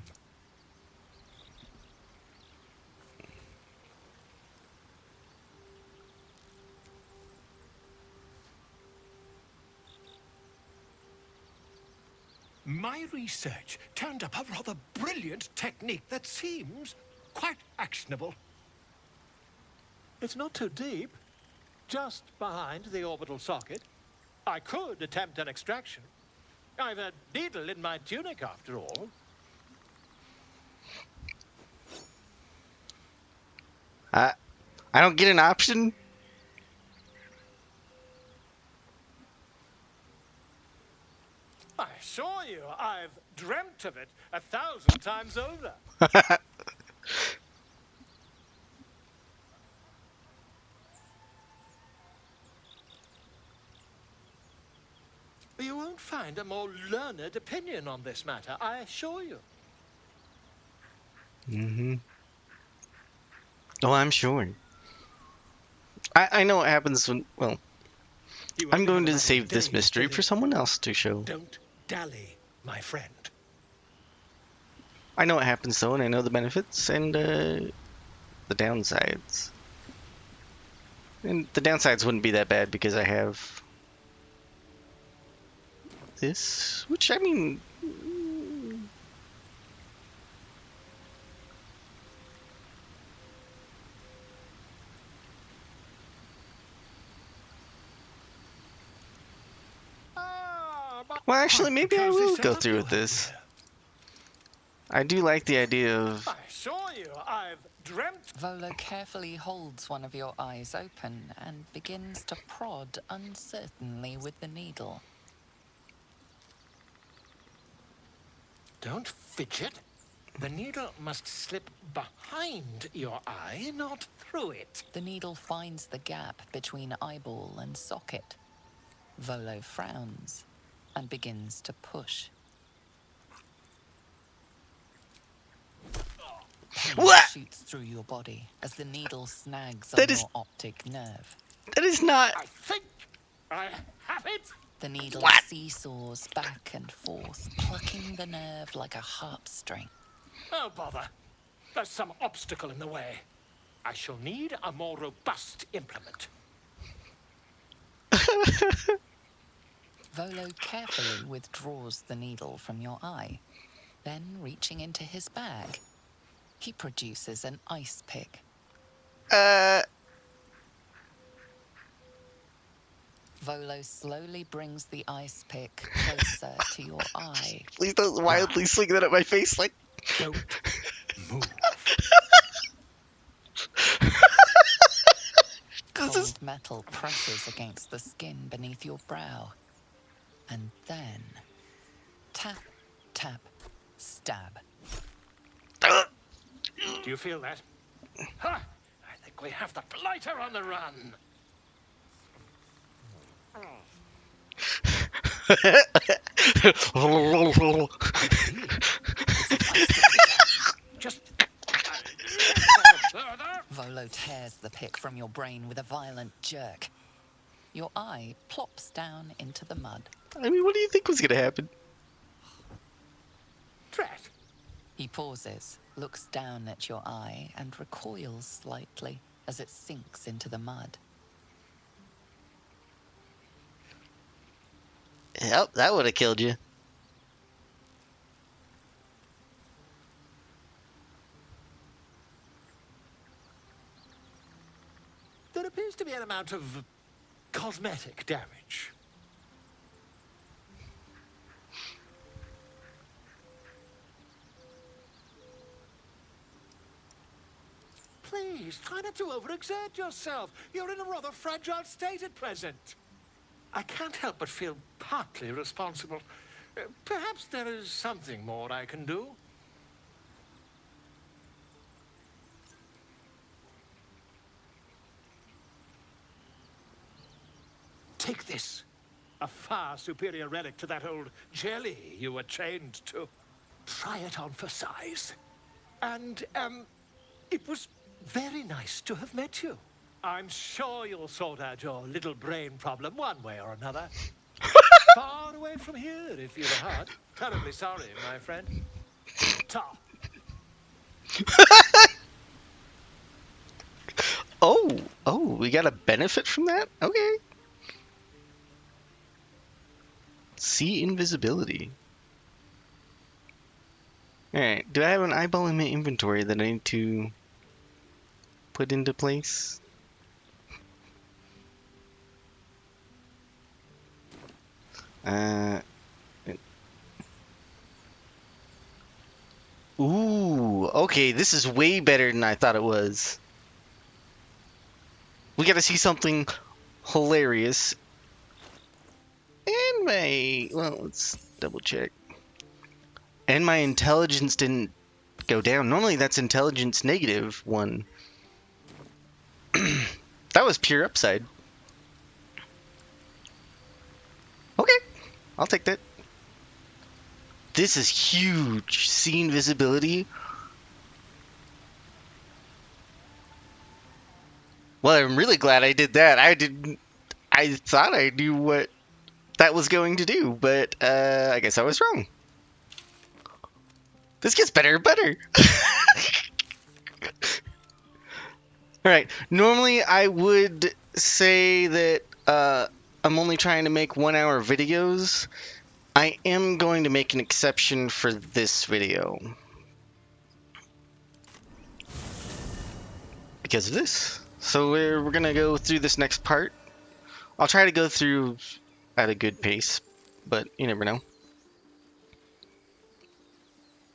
My research turned up a rather brilliant technique that seems quite actionable. It's not too deep, just behind the orbital socket. I could attempt an extraction. I've a needle in my tunic, after all. I don't get an option? I assure you, I've dreamt of it 1,000 times over. You won't find a more learned opinion on this matter, I assure you. Mm-hmm. Oh, I'm sure. I know what happens when, well, I'm going to save this mystery for someone else to show. Don't dally, my friend. I know what happens though, and I know the benefits and the downsides. And the downsides wouldn't be that bad because I have this, which I mean... Well, actually, maybe I will go through with this. I do like the idea of... I assure you, I've dreamt... Volo carefully holds one of your eyes open and begins to prod uncertainly with the needle. Don't fidget. The needle must slip behind your eye, not through it. The needle finds the gap between eyeball and socket. Volo frowns and begins to push. Pain shoots through your body as the needle snags on your optic nerve. That is not... I think I have it. The needle seesaws back and forth, plucking the nerve like a harp string. Oh, bother. There's some obstacle in the way. I shall need a more robust implement. Volo carefully withdraws the needle from your eye. Then, reaching into his bag, he produces an ice pick. Volo slowly brings the ice pick closer to your eye. Please don't wildly swing that at my face like... Don't move. metal presses against the skin beneath your brow. And then, tap, tap, stab. Do you feel that? Ha! I think we have the blighter on the run. Just further. Volo tears the pick from your brain with a violent jerk. Your eye plops down into the mud. I mean, what do you think was gonna happen? Drat. He pauses, looks down at your eye, and recoils slightly as it sinks into the mud. Yep, that would have killed you. There appears to be an amount of cosmetic damage. Please, try not to overexert yourself. You're in a rather fragile state at present. I can't help but feel partly responsible. Perhaps there is something more I can do. Take this. A far superior relic to that old jelly you were chained to. Try it on for size. And, it was very nice to have met you. I'm sure you'll sort out your little brain problem one way or another. Far away from here, if you've a heart. Terribly sorry, my friend. Ta. Oh, we got a benefit from that? Okay. See invisibility. Alright, do I have an eyeball in my inventory that I need to put into place? Ooh, okay, this is way better than I thought it was. We gotta see something hilarious. And well, let's double check. And my intelligence didn't go down. Normally that's intelligence -1. That was pure upside. Okay, I'll take that. This is huge. See invisibility. Well, I'm really glad I did that. I thought I knew what that was going to do, but I guess I was wrong. This gets better and better. Alright, normally I would say that I'm only trying to make 1-hour videos. I am going to make an exception for this video. Because of this. So we're going to go through this next part. I'll try to go through at a good pace, but you never know.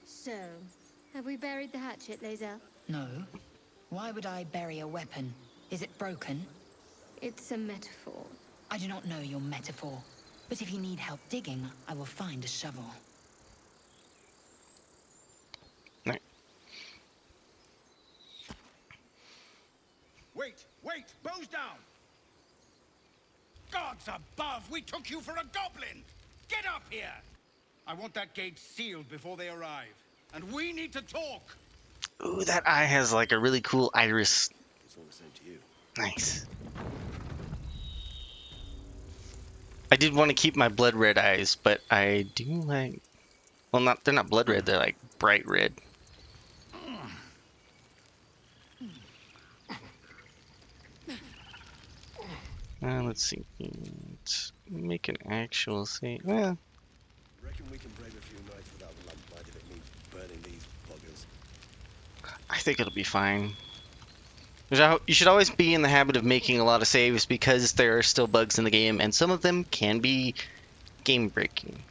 So, have we buried the hatchet, Lae'zel? No. Why would I bury a weapon? Is it broken? It's a metaphor. I do not know your metaphor. But if you need help digging, I will find a shovel. Right. Wait! Bows down! Gods above! We took you for a goblin! Get up here! I want that gate sealed before they arrive. And we need to talk! Ooh, that eye has like a really cool iris. It's all the same to you. Nice. I did want to keep my blood red eyes, but I do like... Well, they're not blood red, they're like bright red. Let's see. Let's make an actual save. Well, Reckon we can brave a few nights without a lamp light if it means burning these buggers. I think it'll be fine. You should always be in the habit of making a lot of saves because there are still bugs in the game, and some of them can be game-breaking.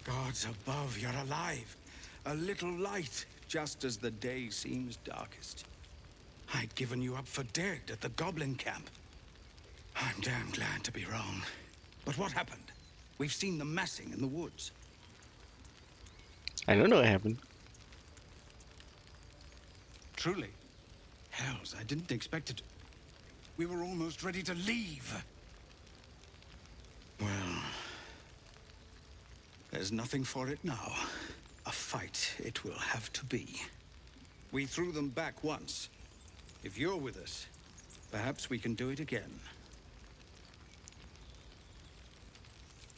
Gods above, you're alive. A little light, just as the day seems darkest. I'd given you up for dead at the goblin camp. I'm damn glad to be wrong. But what happened? We've seen them massing in the woods. I don't know what happened. Truly? Hells, I didn't expect it. We were almost ready to leave. Well, there's nothing for it now. A fight it will have to be. We threw them back once. If you're with us, perhaps we can do it again.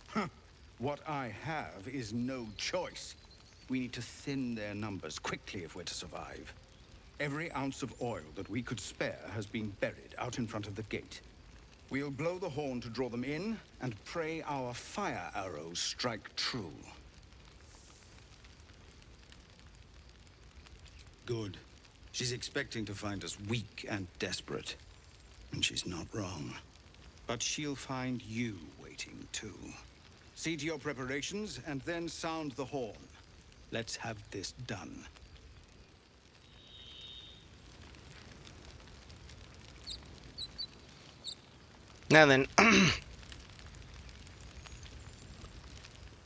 Huh. What I have is no choice. We need to thin their numbers quickly if we're to survive. Every ounce of oil that we could spare has been buried out in front of the gate. We'll blow the horn to draw them in, and pray our fire arrows strike true. Good. She's expecting to find us weak and desperate. And she's not wrong. But she'll find you waiting too. See to your preparations, and then sound the horn. Let's have this done. Now then,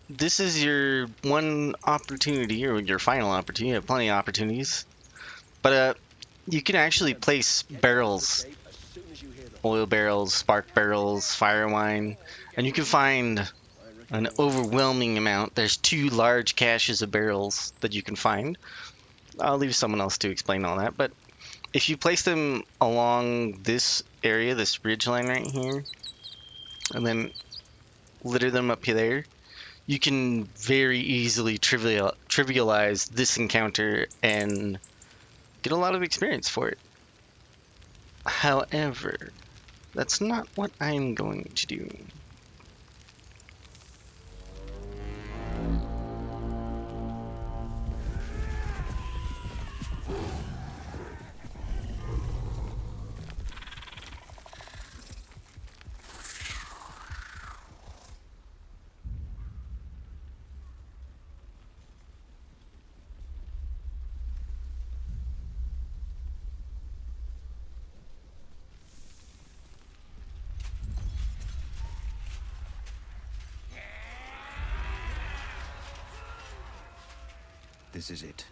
this is your one opportunity, or your final opportunity. You have plenty of opportunities. But you can actually place barrels, oil barrels, spark barrels, fire wine, and you can find an overwhelming amount. There's 2 large caches of barrels that you can find. I'll leave someone else to explain all that, but if you place them along this area, this ridgeline right here, and then litter them up there, you can very easily trivialize this encounter and get a lot of experience for it. However, that's not what I'm going to do. This is it.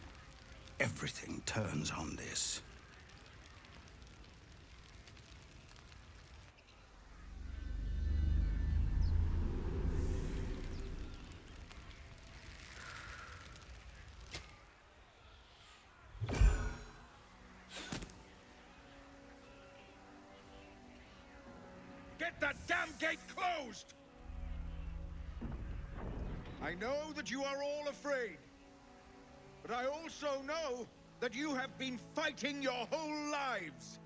Everything turns on this. Get that damn gate closed! I know that you are all afraid. But I also know that you have been fighting your whole lives.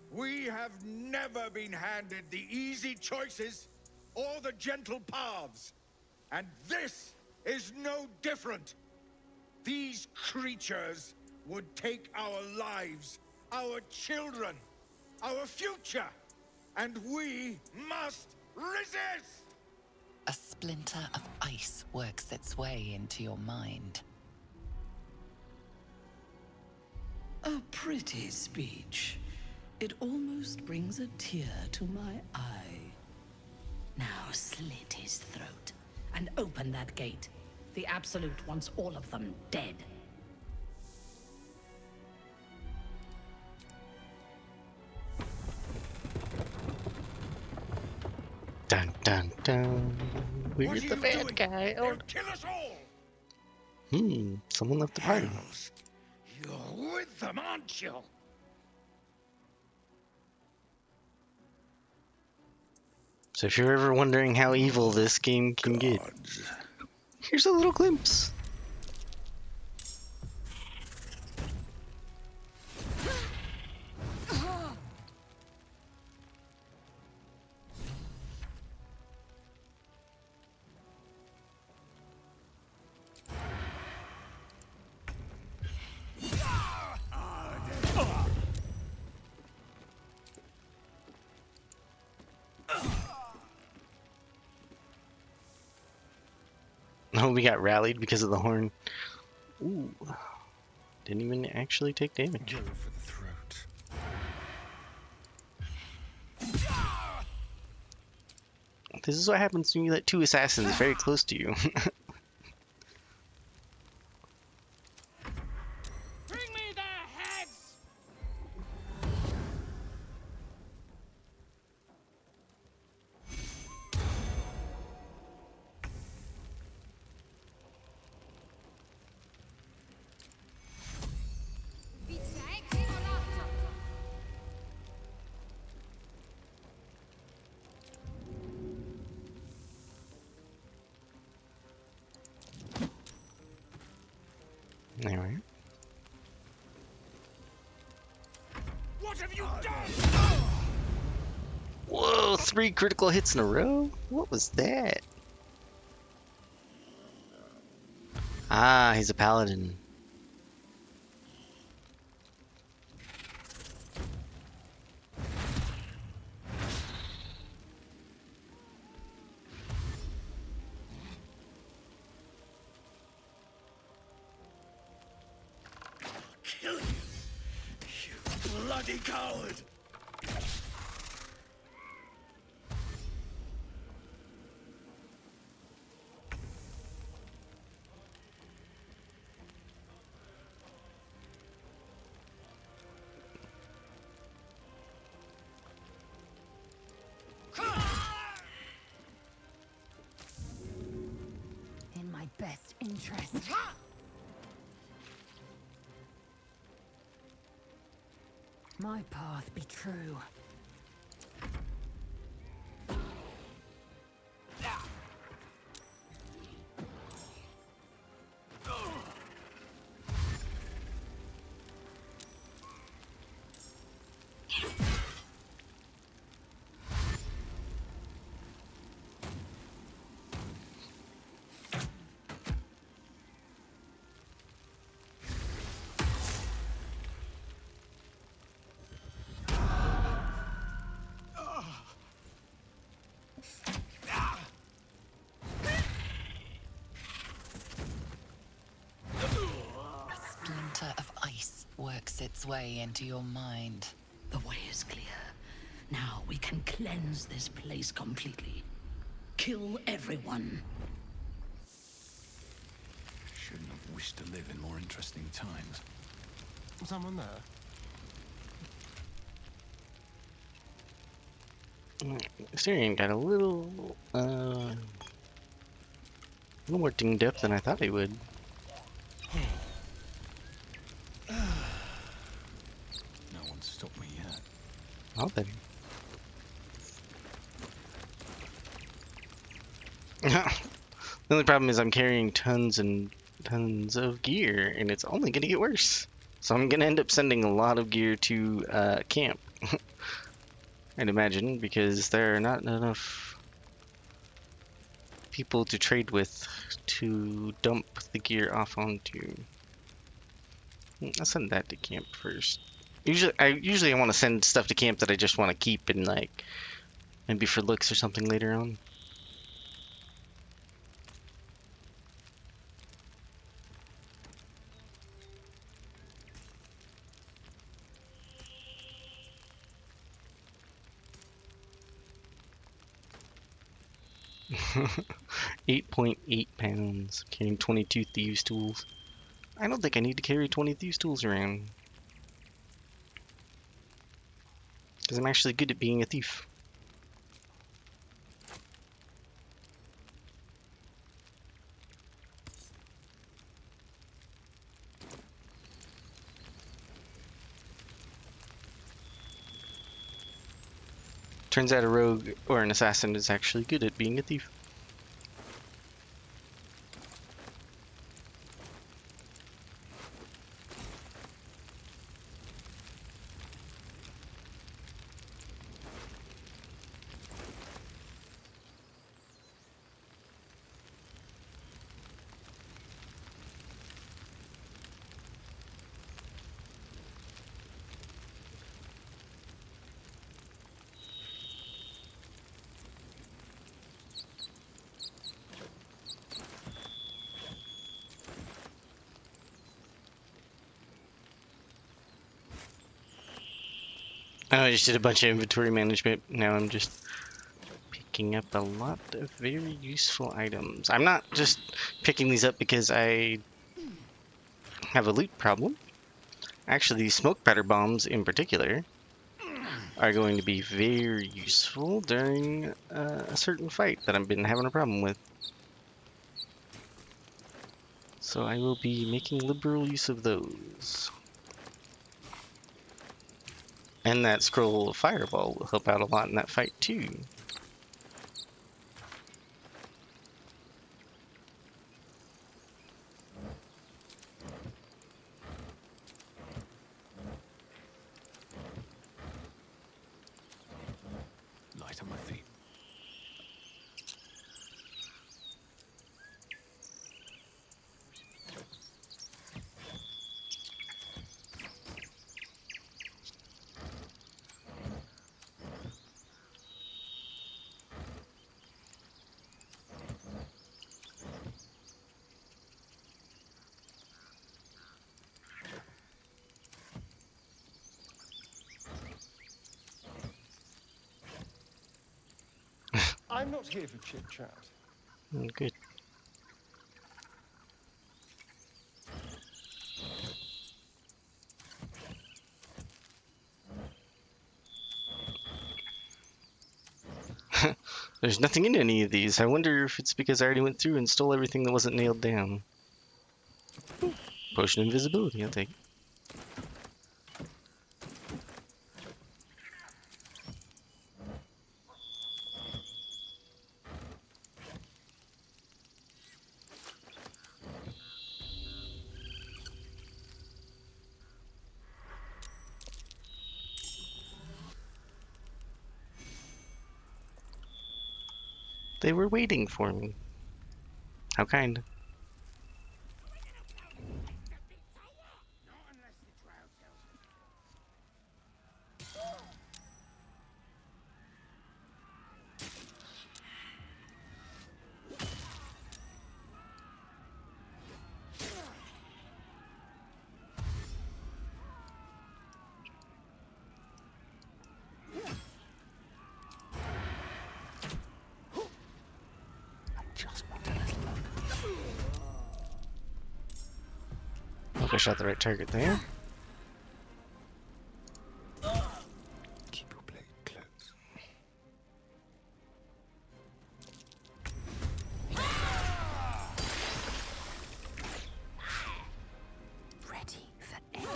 We have never been handed the easy choices or the gentle paths. And this is no different. These creatures would take our lives, our children, our future, and we must resist! A splinter of ice works its way into your mind. A pretty speech. It almost brings a tear to my eye. Now slit his throat and open that gate. The Absolute wants all of them dead. Dun dun dun. We're the bad guy. Oh. Kill us all! Someone left the party. Hells, you're with them, aren't you? So if you're ever wondering how evil this game can get, here's a little glimpse. Oh, we got rallied because of the horn. Ooh. Didn't even actually take damage. Go for the throat. This is what happens when you let two assassins very close to you. Bring me their heads! Anyway. What have you done? Whoa, 3 critical hits in a row? What was that? Ah, he's a paladin. Kill you, you bloody coward! In my best interest. My path be true. Splinter of ice works its way into your mind. The way is clear. Now we can cleanse this place completely. Kill everyone. Shouldn't have wished to live in more interesting times. Someone there? Syrian got a little more dinged up than I thought he would. No one's stopped me yet. I'll bet. The only problem is I'm carrying tons and tons of gear, and it's only gonna get worse. So I'm gonna end up sending a lot of gear to camp. I'd imagine, because there are not enough people to trade with to dump the gear off onto. I'll send that to camp first. Usually I want to send stuff to camp that I just want to keep and like maybe for looks or something later on. £8.8 carrying 22 thieves tools. I don't think I need to carry 20 thieves tools around, because I'm actually good at being a thief. Turns out a rogue or an assassin is actually good at being a thief. I just did a bunch of inventory management. Now I'm just picking up a lot of very useful items. I'm not just picking these up because I have a loot problem. Actually, these smoke powder bombs in particular are going to be very useful during a certain fight that I've been having a problem with. So I will be making liberal use of those. And that scroll of fireball will help out a lot in that fight too. Light on my feet. I'm not here for chit chat. Good. There's nothing in any of these. I wonder if it's because I already went through and stole everything that wasn't nailed down. Potion of invisibility, I'll take it. They were waiting for me. How kind. Hope I shot the right target there. Keep your blade close. Ready for anything.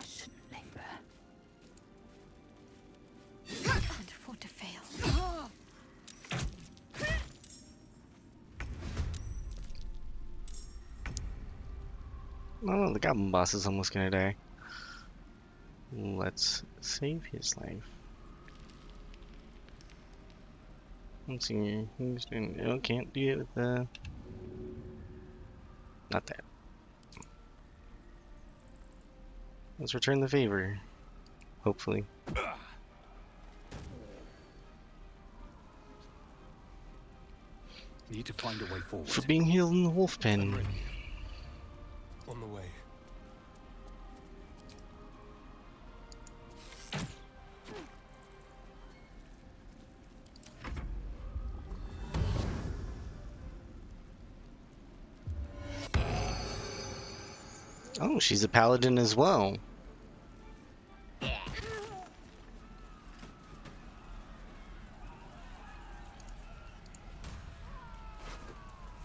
Shouldn't linger. Can't afford to fail. Oh, the goblin boss is almost gonna die. Let's save his life. Let's see. Who's doing? Oh, can't do it with the. Not that. Let's return the favor. Hopefully. Need to find a way forward. For being healed in the wolf pen. On the way. Oh, she's a paladin as well.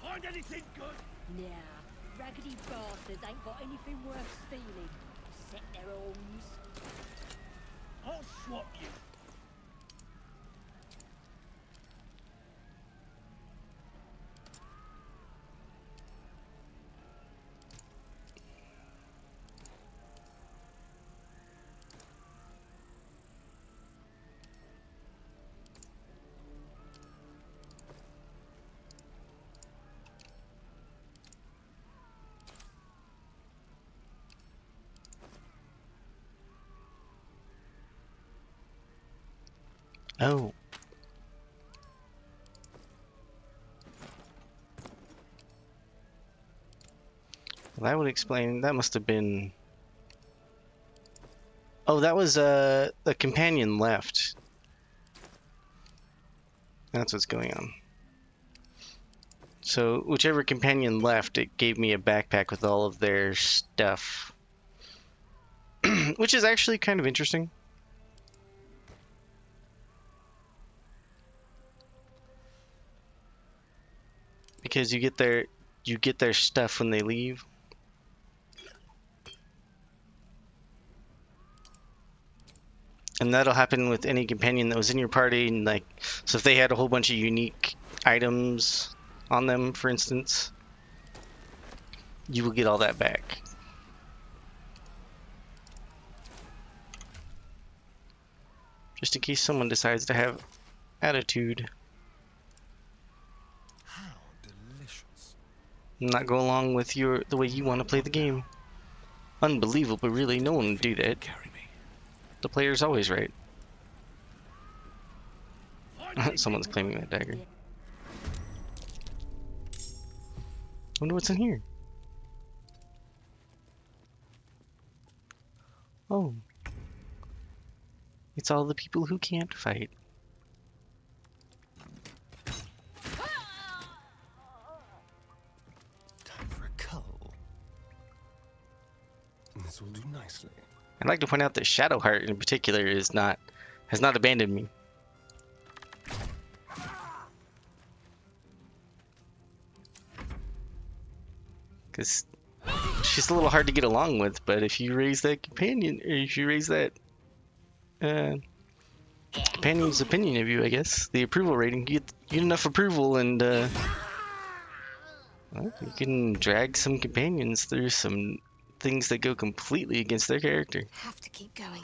Find anything good? Nah, raggedy bastards ain't got anything worth stealing. Set their arms. I'll swap you. Oh. Well, that would explain. That must have been. Oh, that was a companion left. That's what's going on. So whichever companion left, it gave me a backpack with all of their stuff. Which is actually kind of interesting. Because you get their stuff when they leave. And that'll happen with any companion that was in your party, and like, so if they had a whole bunch of unique items on them, for instance, you will get all that back. Just in case someone decides to have attitude. How delicious. Not go along with the way you want to play the game. Unbelievable, really. No one would do that. Carry me. The player's always right. Someone's claiming that dagger. Wonder what's in here. Oh. It's all the people who can't fight. Time for a cull. This will do nicely. I'd like to point out that Shadowheart in particular has not abandoned me. Because she's a little hard to get along with, but if you raise that companion, or if you raise that companion's opinion of you, I guess, the approval rating, you get enough approval, and well, you can drag some companions through some things that go completely against their character. Have to keep going.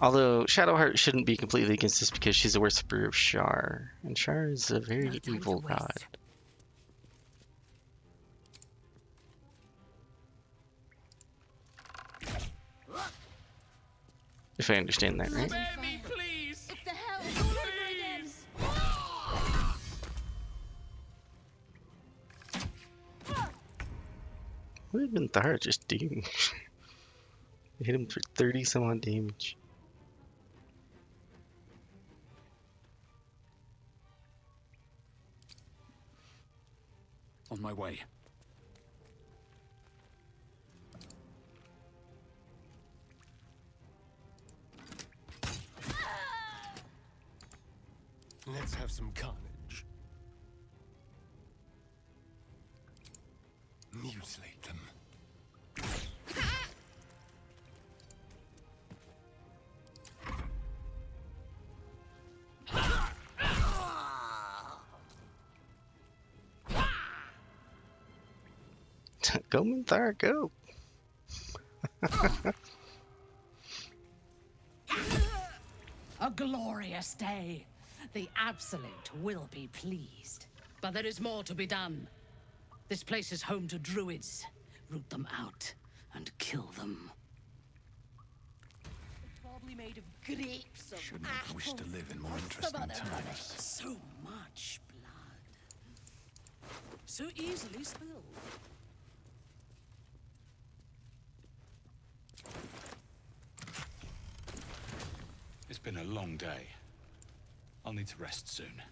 Although Shadowheart shouldn't be completely against this because she's a worshiper of Shar, and Shar is a very evil god. If I understand that right. Spare me, please! It's the hell all over again! What did Minthara just do? Hit him for 30 some odd damage. On my way. Let's have some carnage. Mutilate them. Go Minthara, go! A glorious day. The Absolute will be pleased. But there is more to be done. This place is home to druids. Root them out and kill them. Probably made of grapes or Shouldn't have wished to live in more some interesting other times. rubbish. So much blood. So easily spilled. It's been a long day. I'll need to rest soon.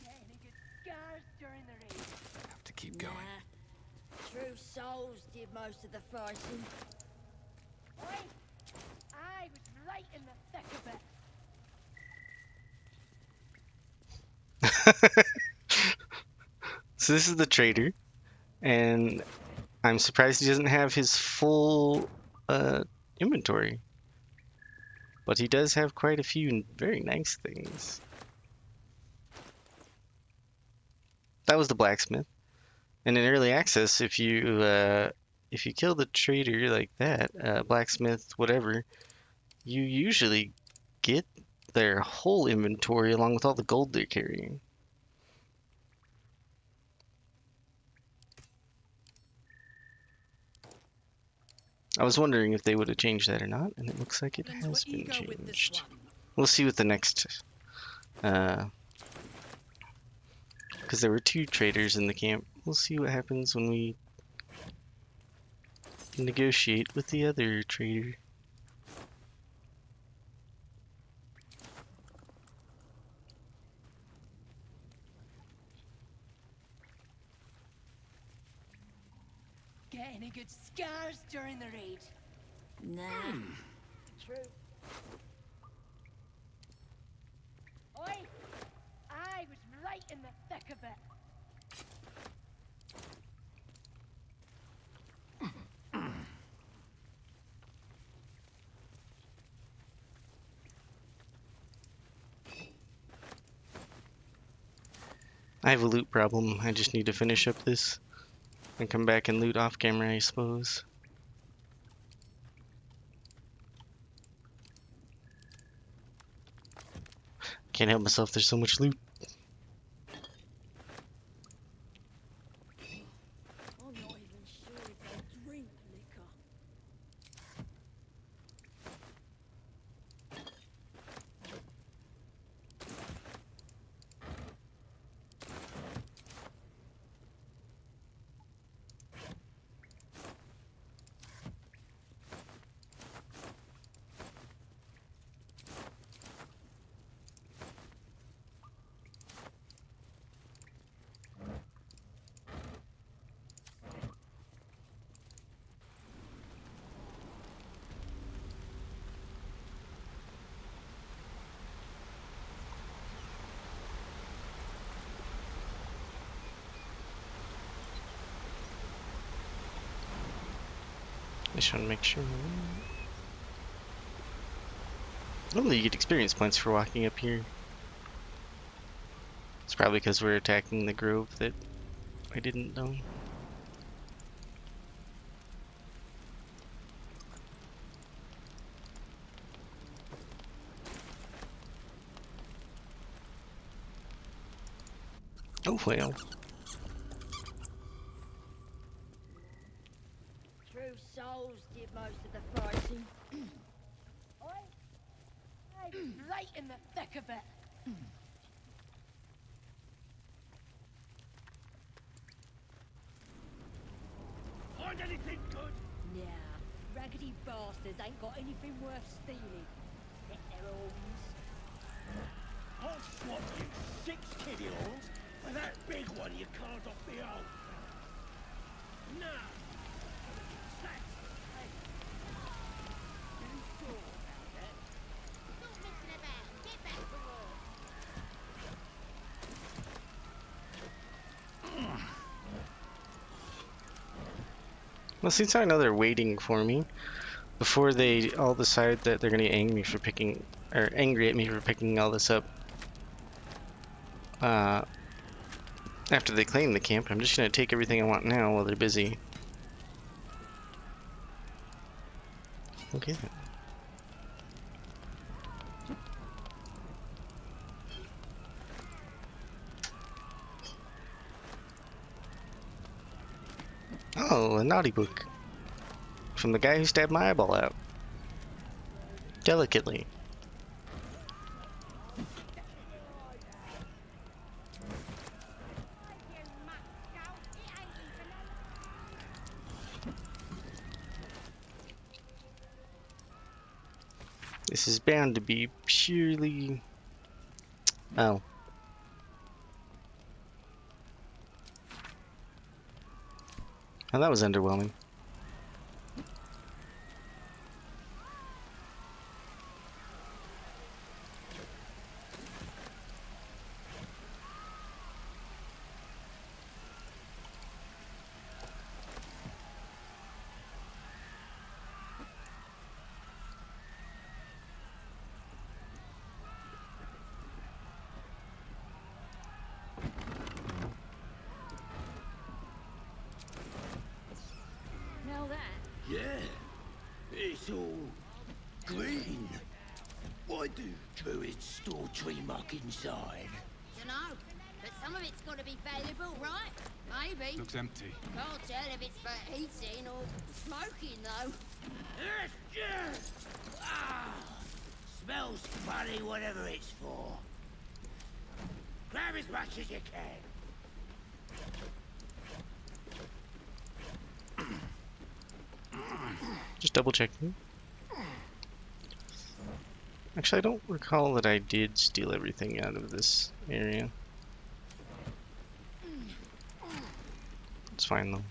Any good scars during the raid? Have to keep going. True souls did most of the fighting. I was right in the thick of it. So this is the trader, and I'm surprised he doesn't have his full inventory. But he does have quite a few very nice things. That was the blacksmith. And in early access, if you kill the trader like that, blacksmith, whatever, you usually get their whole inventory along with all the gold they're carrying. I was wondering if they would have changed that or not, and it looks like it has been changed. We'll see what the next, because there were 2 traders in the camp. We'll see what happens when we negotiate with the other trader. Get any good scars during the raid? Nah. True. Oi! I was right in the thick of it. I have a loot problem. I just need to finish up this and come back and loot off camera, I suppose. Can't help myself, there's so much loot. I'm not even sure if they drink liquor. I just want to make sure. Normally you get experience points for walking up here. It's probably because we're attacking the grove that I didn't know. Oh well. True souls did most of the fighting. Oi! I was right in the thick of it. Find anything good? Nah, raggedy bastards ain't got anything worth stealing. Get their horns. I'll swap you 6 kiddie horns for that big one you carved off the oak. Now! Well, since I know they're waiting for me, before they all decide that they're gonna get angry for picking, or angry at me for picking all this up, after they claim the camp, I'm just gonna take everything I want now while they're busy. Okay then. Oh, a naughty book. From the guy who stabbed my eyeball out. Delicately. This is bound to be purely... Oh. Oh, that was underwhelming. Now that. Yeah, it's all green. Why do druids store tree muck inside? Dunno, but some of it's got to be valuable, right? Maybe. Maybe. Looks empty. Can't tell if it's for eating or smoking, though. Smells funny, whatever it's for. Grab as much as you can. Just double checking. Actually, I don't recall that I did steal everything out of this area. It's fine though.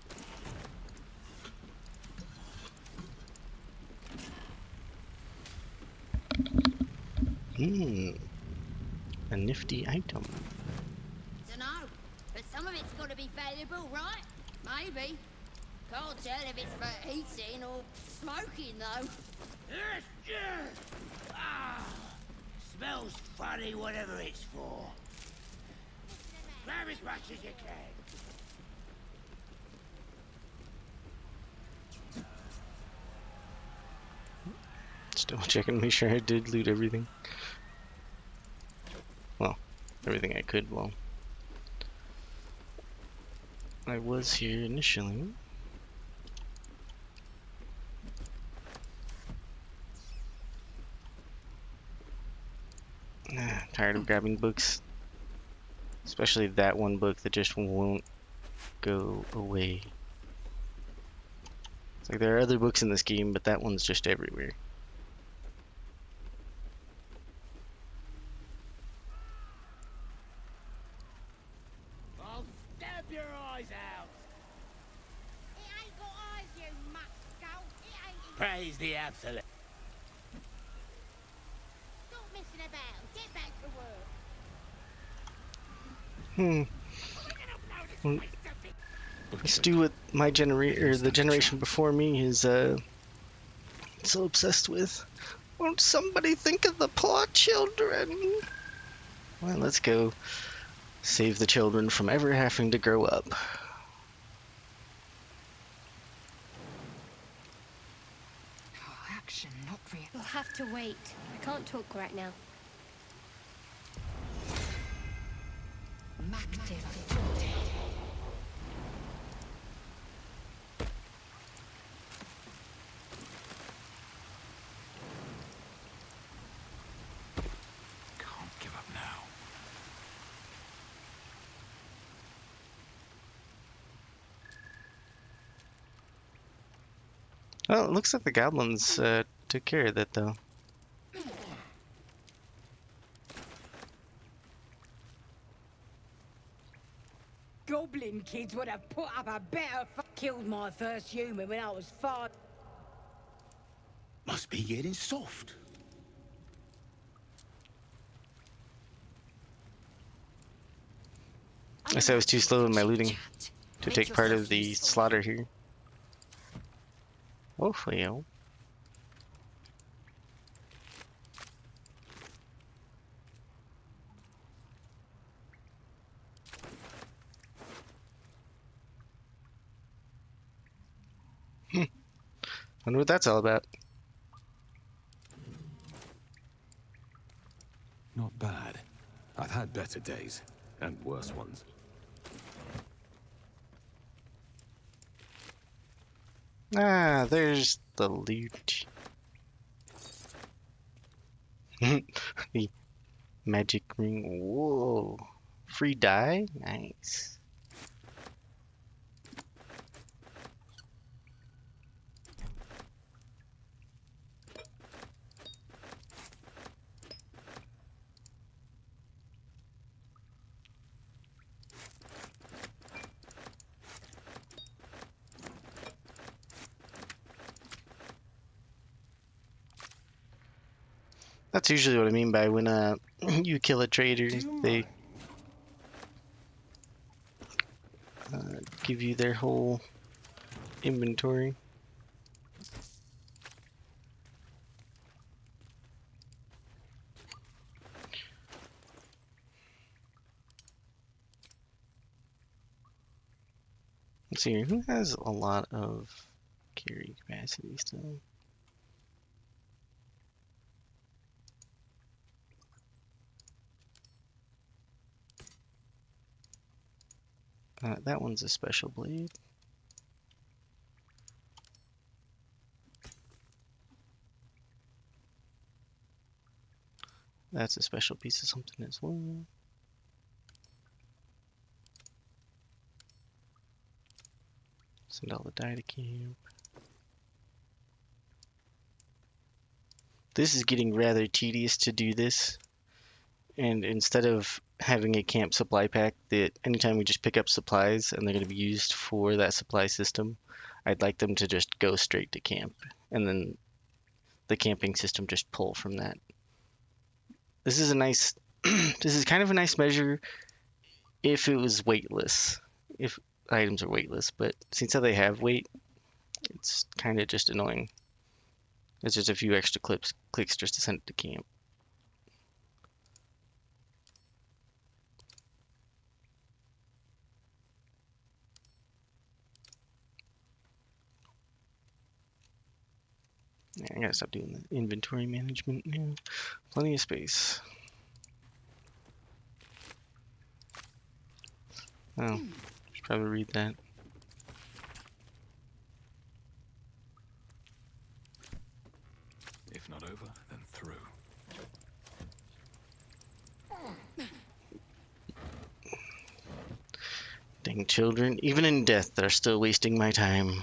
A nifty item. Dunno, but some of it's got to be valuable, right? Maybe. Can't tell if it's for eating or smoking, though. Smells funny, whatever it's for. Grab as much as you can. Still checking to make sure I did loot everything. Well, everything I could. Well, I was here initially. Tired of grabbing books. Especially that one book that just won't go away. It's like there are other books in this game, but that one's just everywhere. I'll stab your eyes out. It ain't got eyes, you mutt skull. It ain't. Praise the absolute. Stop messing about. Get back to work. Well, let's do what my the generation before me is so obsessed with. Won't somebody think of the poor children? Well, let's go save the children from ever having to grow up. Action, not real. You'll have to wait. I can't talk right now. Can't give up now. Well, it looks like the goblins took care of that, though. Goblin kids would have put up a better killed my first human when I was 5. Must be getting soft. I guess I was too slow in my looting to take part of the slaughter here. Woefully ill. Wonder what that's all about. Not bad. I've had better days, and worse ones. Ah, there's the loot. The magic ring. Whoa. Free dye? Nice. That's usually what I mean by when you kill a trader, they give you their whole inventory. Let's see here, who has a lot of carry capacity still? That one's a special blade. That's a special piece of something as well. Send all the dye to camp. This is getting rather tedious to do this. And instead of having a camp supply pack that anytime we just pick up supplies and they're going to be used for that supply system, I'd like them to just go straight to camp. And then the camping system just pull from that. This is a nice, this is kind of a nice measure if it was weightless. If items are weightless, but since they have weight, it's kind of just annoying. It's just a few extra clicks just to send it to camp. Yeah, I gotta stop doing the inventory management now. Plenty of space. Oh, should probably read that. If not over, then through. Dang children, even in death, they're still wasting my time.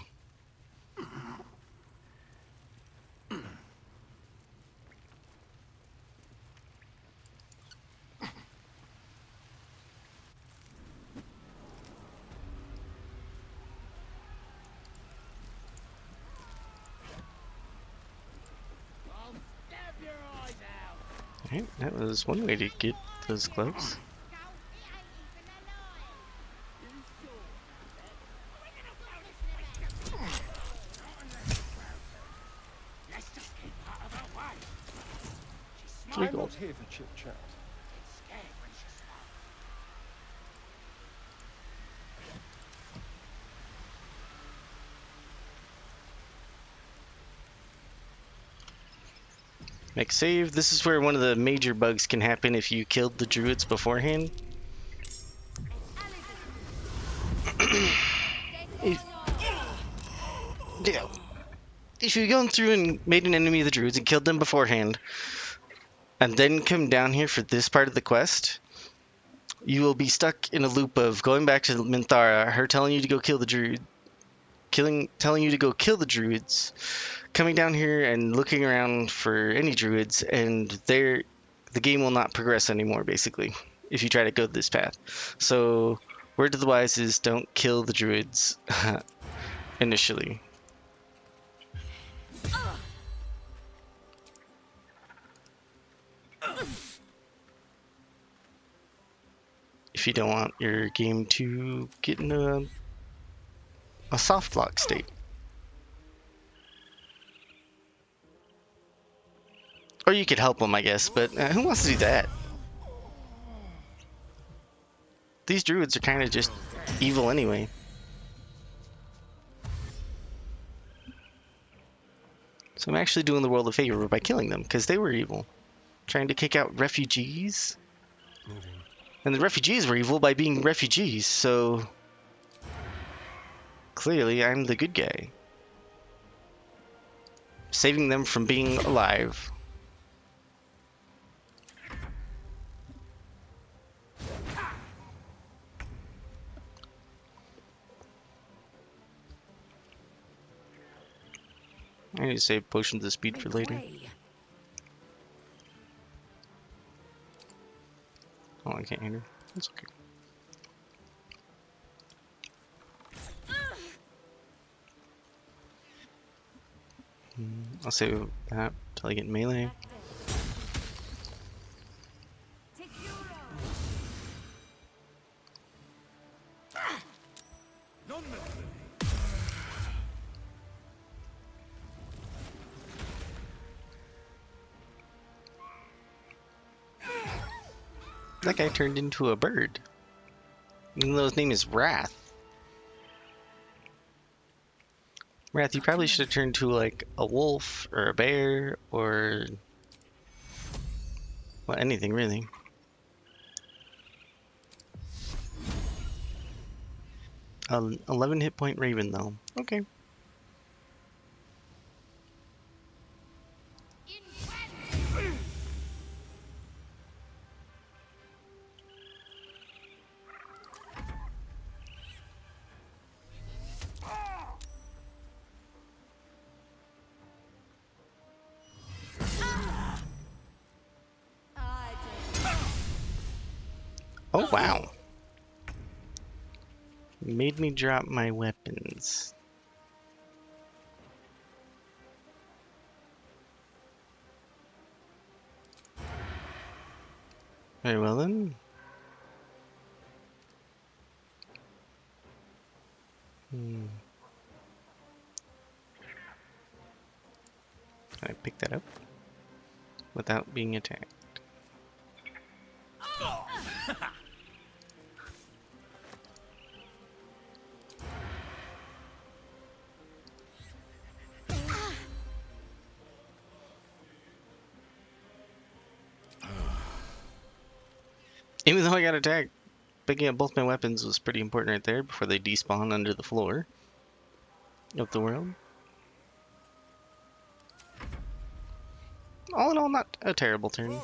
Alright, that was one way to get those gloves. I'm not here for chit chat. Make save. This is where one of the major bugs can happen if you killed the druids beforehand. If you've gone through and made an enemy of the druids and killed them beforehand, and then come down here for this part of the quest, you will be stuck in a loop of going back to Minthara, her telling you to go kill the druid, telling you to go kill the druids, coming down here and looking around for any druids, and the game will not progress anymore, basically, if you try to go this path. So, word to the wise is don't kill the druids initially. If you don't want your game to get in a soft lock state. Or you could help them, I guess, but who wants to do that? These druids are kind of just evil anyway. So I'm actually doing the world a favor by killing them, because they were evil. Trying to kick out refugees. And the refugees were evil by being refugees, so clearly I'm the good guy. Saving them from being alive. I need to save potions of speed for later. Oh, I can't hit her. That's okay. I'll save that until I get melee. That guy turned into a bird. Even though his name is Wrath. Wrath, you probably should have turned to like a wolf or a bear or well, anything really. An 11 hit point Raven, though. Okay. Oh, wow. Made me drop my weapons. Very well then. Can I pick that up without being attacked? Even though I got attacked, picking up both my weapons was pretty important right there before they despawn under the floor of the world. All in all, not a terrible turn.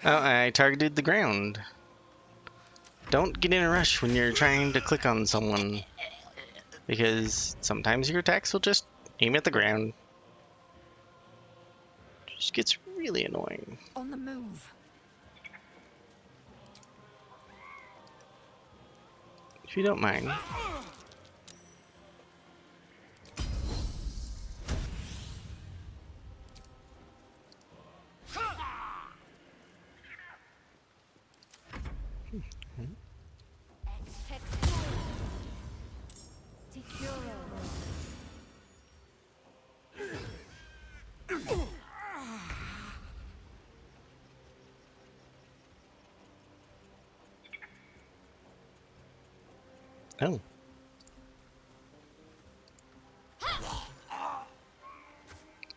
Oh, I targeted the ground. Don't get in a rush when you're trying to click on someone, because sometimes your attacks will just aim at the ground. Just gets really annoying. On the move. If you don't mind. Oh.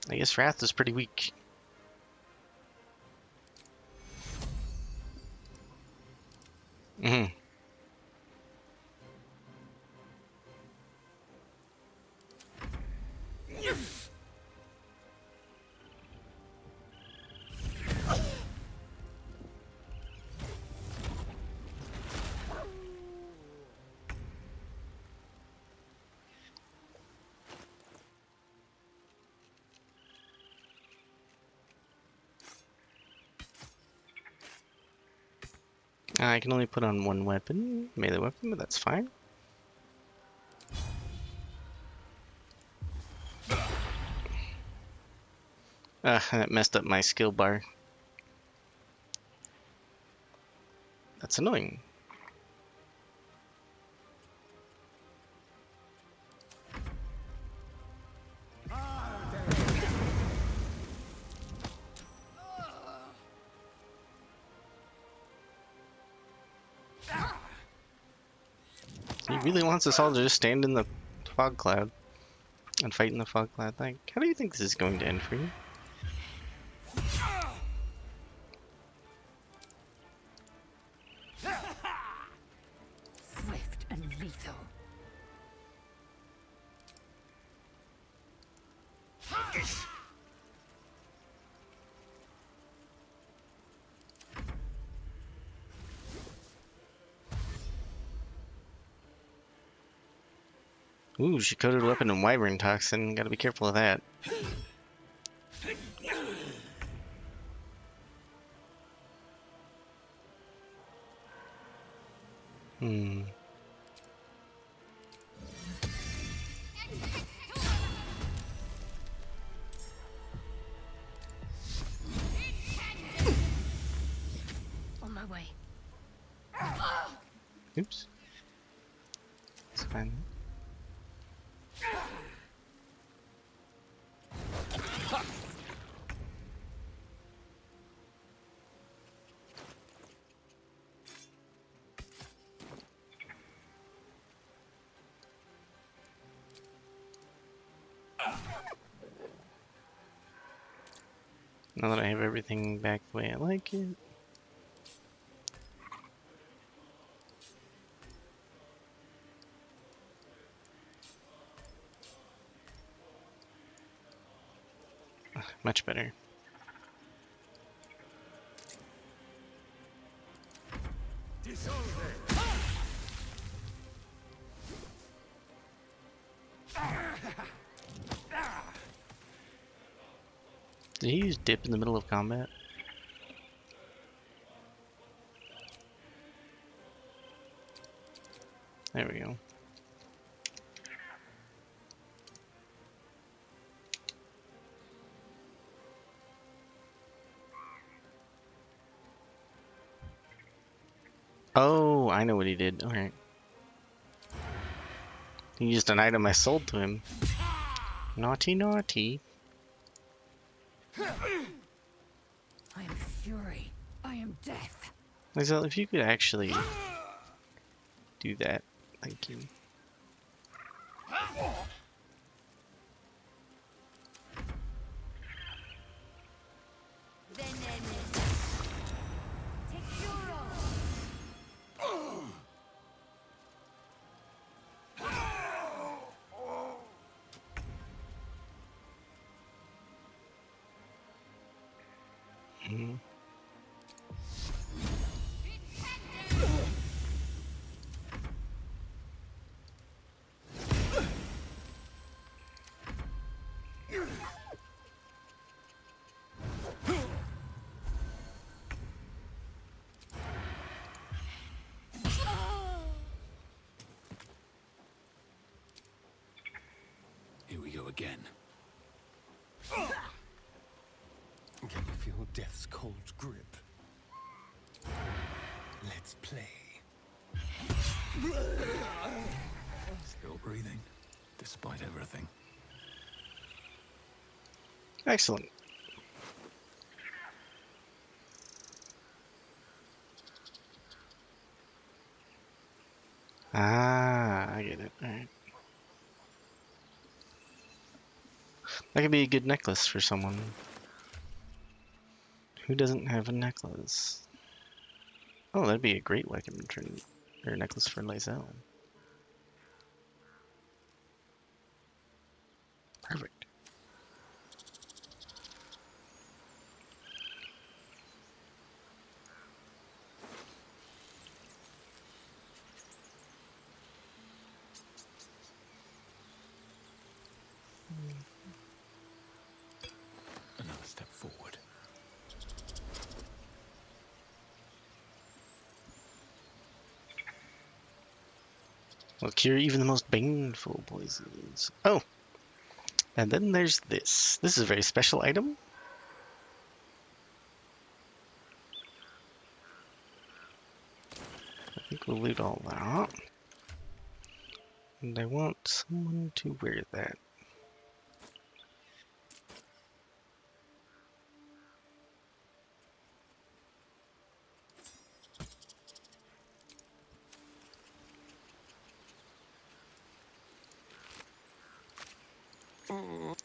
I guess Wrath is pretty weak. Mm-hmm. I can only put on one weapon, melee weapon, but that's fine. That messed up my skill bar. That's annoying. He really wants us all to just stand in the fog cloud and fight in the fog cloud. Like, how do you think this is going to end for you? Swift and lethal. Ooh, she coated a weapon in wyvern toxin. Gotta be careful of that. Hmm. On my way. Oops. It's fine. Now that I have everything back the way I like it. Much better. Did he use dip in the middle of combat? There we go. Oh, I know what he did. Alright. He used an item I sold to him. Naughty, naughty. I am fury. I am death. Lizelle, if you could actually do that, thank you. Mhm. Here we go again. Can you feel death's cold grip? Let's play. Still breathing, despite everything. Excellent. Ah, I get it. Alright. That could be a good necklace for someone. Who doesn't have a necklace? Oh, that'd be a great weapon or necklace for Lizelle. Perfect. Another step forward. Will cure even the most baneful poisons. Oh! And then there's this. This is a very special item. I think we'll loot all that. And I want someone to wear that.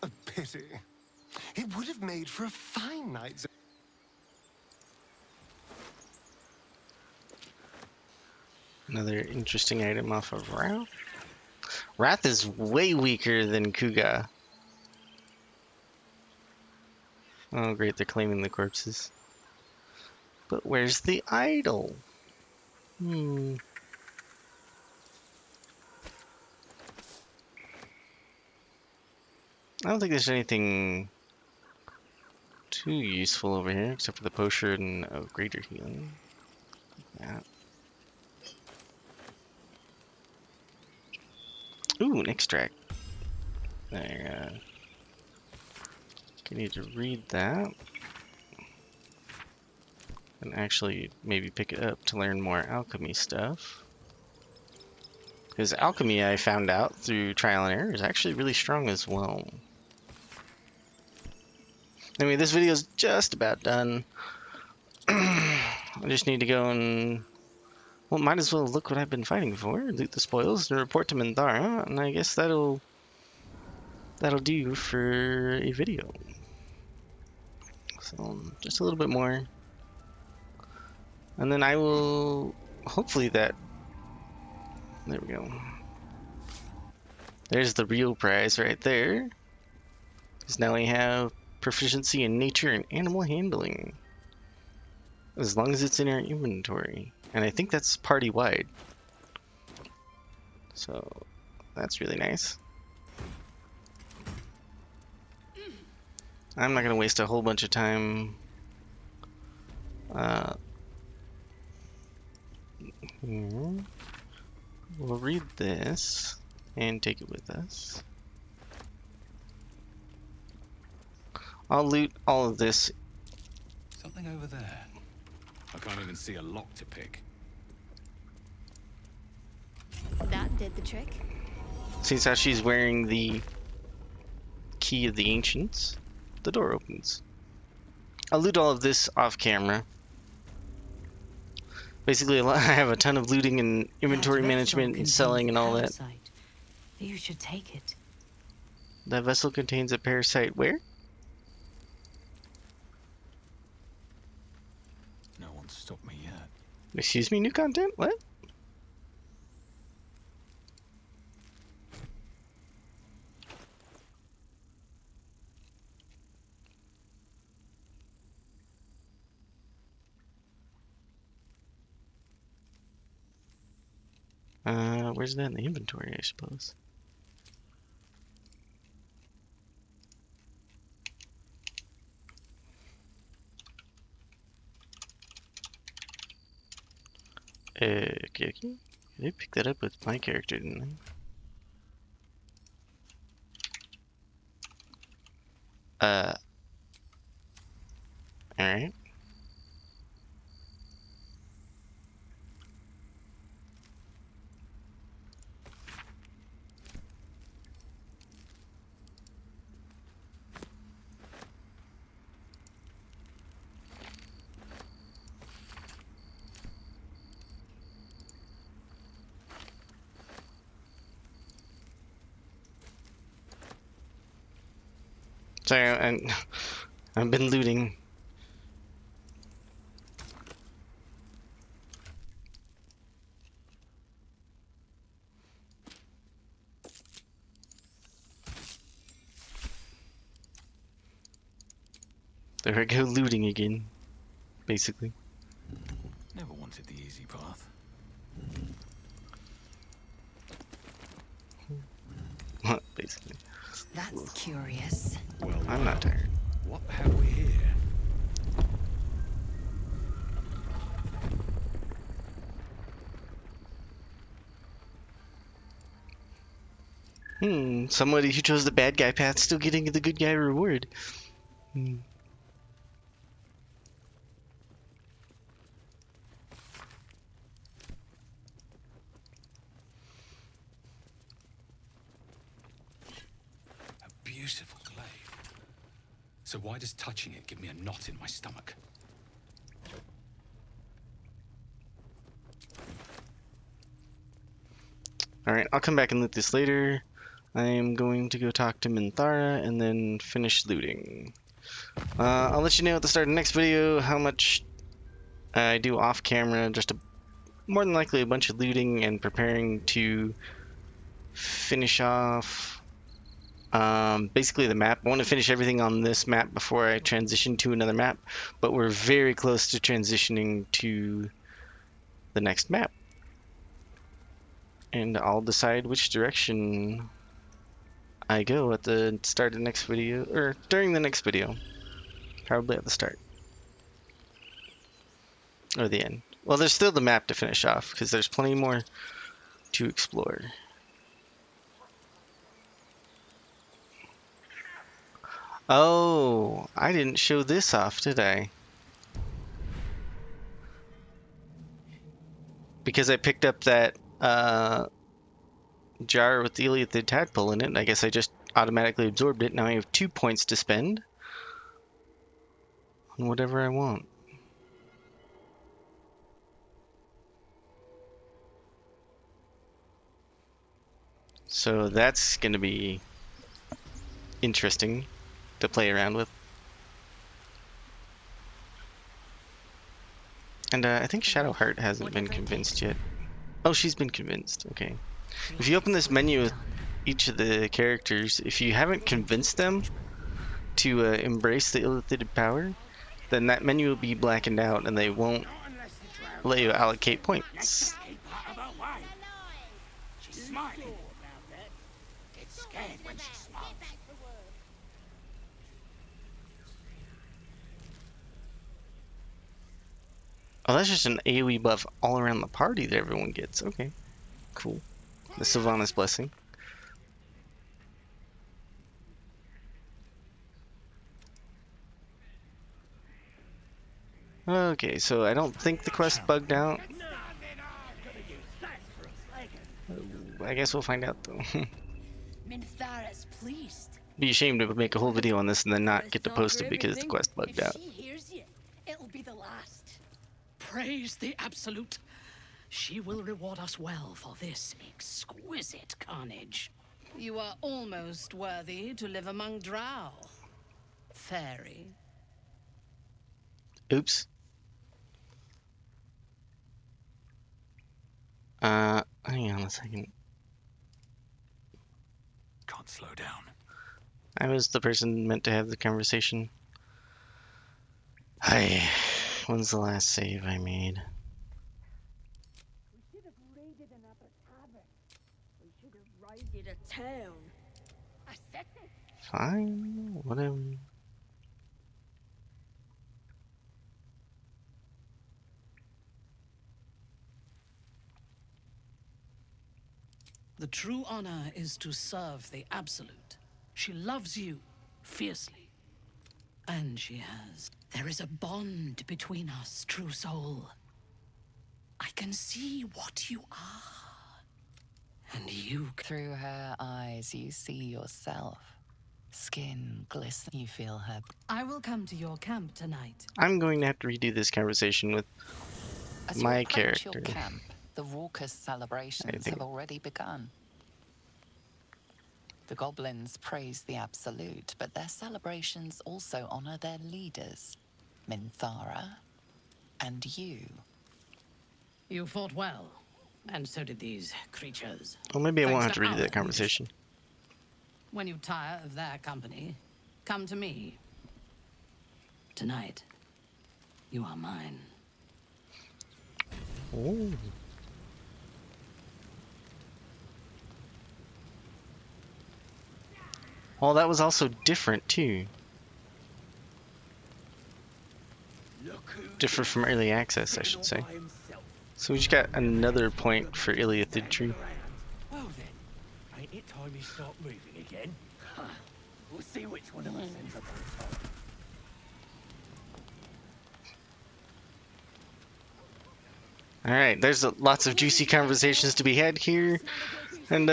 A pity. It would have made for a fine night's. Another interesting item off of Wrath. Wrath is way weaker than Kuga. Oh great, they're claiming the corpses. But where's the idol? I don't think there's anything too useful over here, except for the potion of greater healing. Yeah. Ooh, an extract. There. You need to read that. And actually maybe pick it up to learn more alchemy stuff. Because alchemy, I found out through trial and error, is actually really strong as well. Anyway, this video is just about done. I just need to go and... Well, might as well look what I've been fighting for. Loot the spoils and report to Minthara. And I guess that'll do for a video. So just a little bit more. And then I will, hopefully that, there we go. There's the real prize right there. Because now we have proficiency in nature and animal handling. As long as it's in our inventory. And I think that's party-wide. So that's really nice. I'm not going to waste a whole bunch of time here. We'll read this and take it with us. I'll loot all of this. Something over there. I can't even see a lock to pick. That did the trick. Since how she's wearing the key of the ancients, the door opens. I'll loot all of this off camera. Basically, I have a ton of looting and inventory management and selling and all that. You should take it. That vessel contains a parasite. Where? No one's stopped me yet. Excuse me, new content? What? Where's that in the inventory, I suppose? Okay. I did pick that up with my character, didn't I? Alright. Sorry, I've been looting. There I go, looting again, basically. Never wanted the easy path. Basically. That's curious. Well, I'm not tired. what have we here? Somebody who chose the bad guy path still getting the good guy reward. A beautiful glaive. So why does touching it give me a knot in my stomach? Alright, I'll come back and loot this later. I am going to go talk to Minthara and then finish looting. I'll let you know at the start of the next video how much I do off camera. Just more than likely a bunch of looting and preparing to finish off basically the map. I want to finish everything on this map before I transition to another map, but we're very close to transitioning to the next map. And I'll decide which direction I go at the start of the next video, or during the next video. Probably at the start. Or the end. Well, there's still the map to finish off, because there's plenty more to explore. Oh, I didn't show this off, did I? Because I picked up that jar with the Iliathid tadpole in it, I guess I just automatically absorbed it. Now I have 2 points to spend on whatever I want. So that's going to be interesting to play around with. And I think Shadowheart hasn't been convinced yet. Oh, she's been convinced. Okay. If you open this menu with each of the characters, if you haven't convinced them to embrace the ill-fated power, then that menu will be blackened out and they won't let you allocate points. She's smiling. Gets scared when she smiles. Oh, that's just an AoE buff all around the party that everyone gets. Okay, cool. The Sylvanas Blessing. Okay, so I don't think the quest bugged out. I guess we'll find out though. Minthara's pleased. Be ashamed to make a whole video on this and then not get to post it because the quest bugged out. If she hears you, it'll be the last. Praise the Absolute. She will reward us well for this exquisite carnage. You are almost worthy to live among drow. Fairy. Oops. Hang on a second. Can't slow down. I was the person meant to have the conversation. Hi. When's the last save I made? We should have raided another tavern. We should have raided a town. I said it. Fine. Whatever. The true honor is to serve the Absolute. She loves you fiercely. And she has. There is a bond between us, true soul. I can see what you are. And you... Through her eyes, you see yourself. Skin glisten. You feel her. I will come to your camp tonight. I'm going to have to redo this conversation with As you my approach character. your camp, the raucous celebrations have already begun. The goblins praise the Absolute, but their celebrations also honor their leaders, Minthara and you. You fought well, and so did these creatures. Well, maybe I won't have Thanks to redo our that conversation. When you tire of their company, come to me. Tonight, you are mine. Ooh. Well, that was also different too. Different from early access, I should say. So we just got another point for Iliathid Tree. Well then, ain't it time you start moving again? We'll see which one of us ends up on top. Alright, there's lots of juicy conversations to be had here. And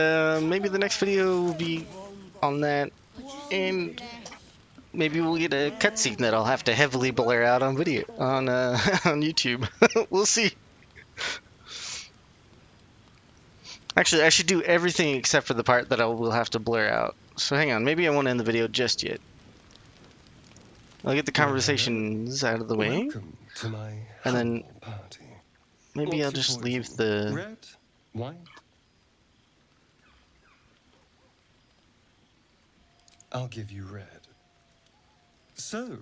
maybe the next video will be on that. And maybe we'll get a cutscene that I'll have to heavily blur out on video on on YouTube. We'll see. Actually, I should do everything except for the part that I will have to blur out. So hang on, maybe I won't end the video just yet. I'll get the conversations out of the way. Welcome to my And then party. maybe I'll just leave the... Red, white. I'll give you red. So,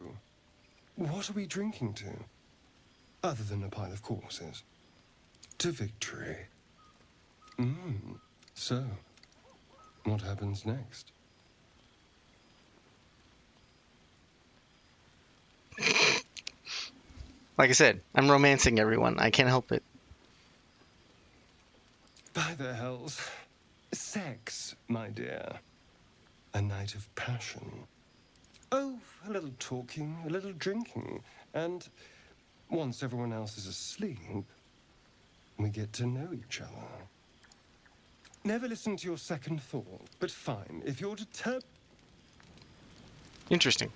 what are we drinking to? Other than a pile of corpses. To victory. So, what happens next? Like I said, I'm romancing everyone. I can't help it. By the hells. Sex, my dear. A night of passion. Oh, a little talking, a little drinking. And once everyone else is asleep, we get to know each other. Never listen to your second thought, but fine. If you're determined... Interesting.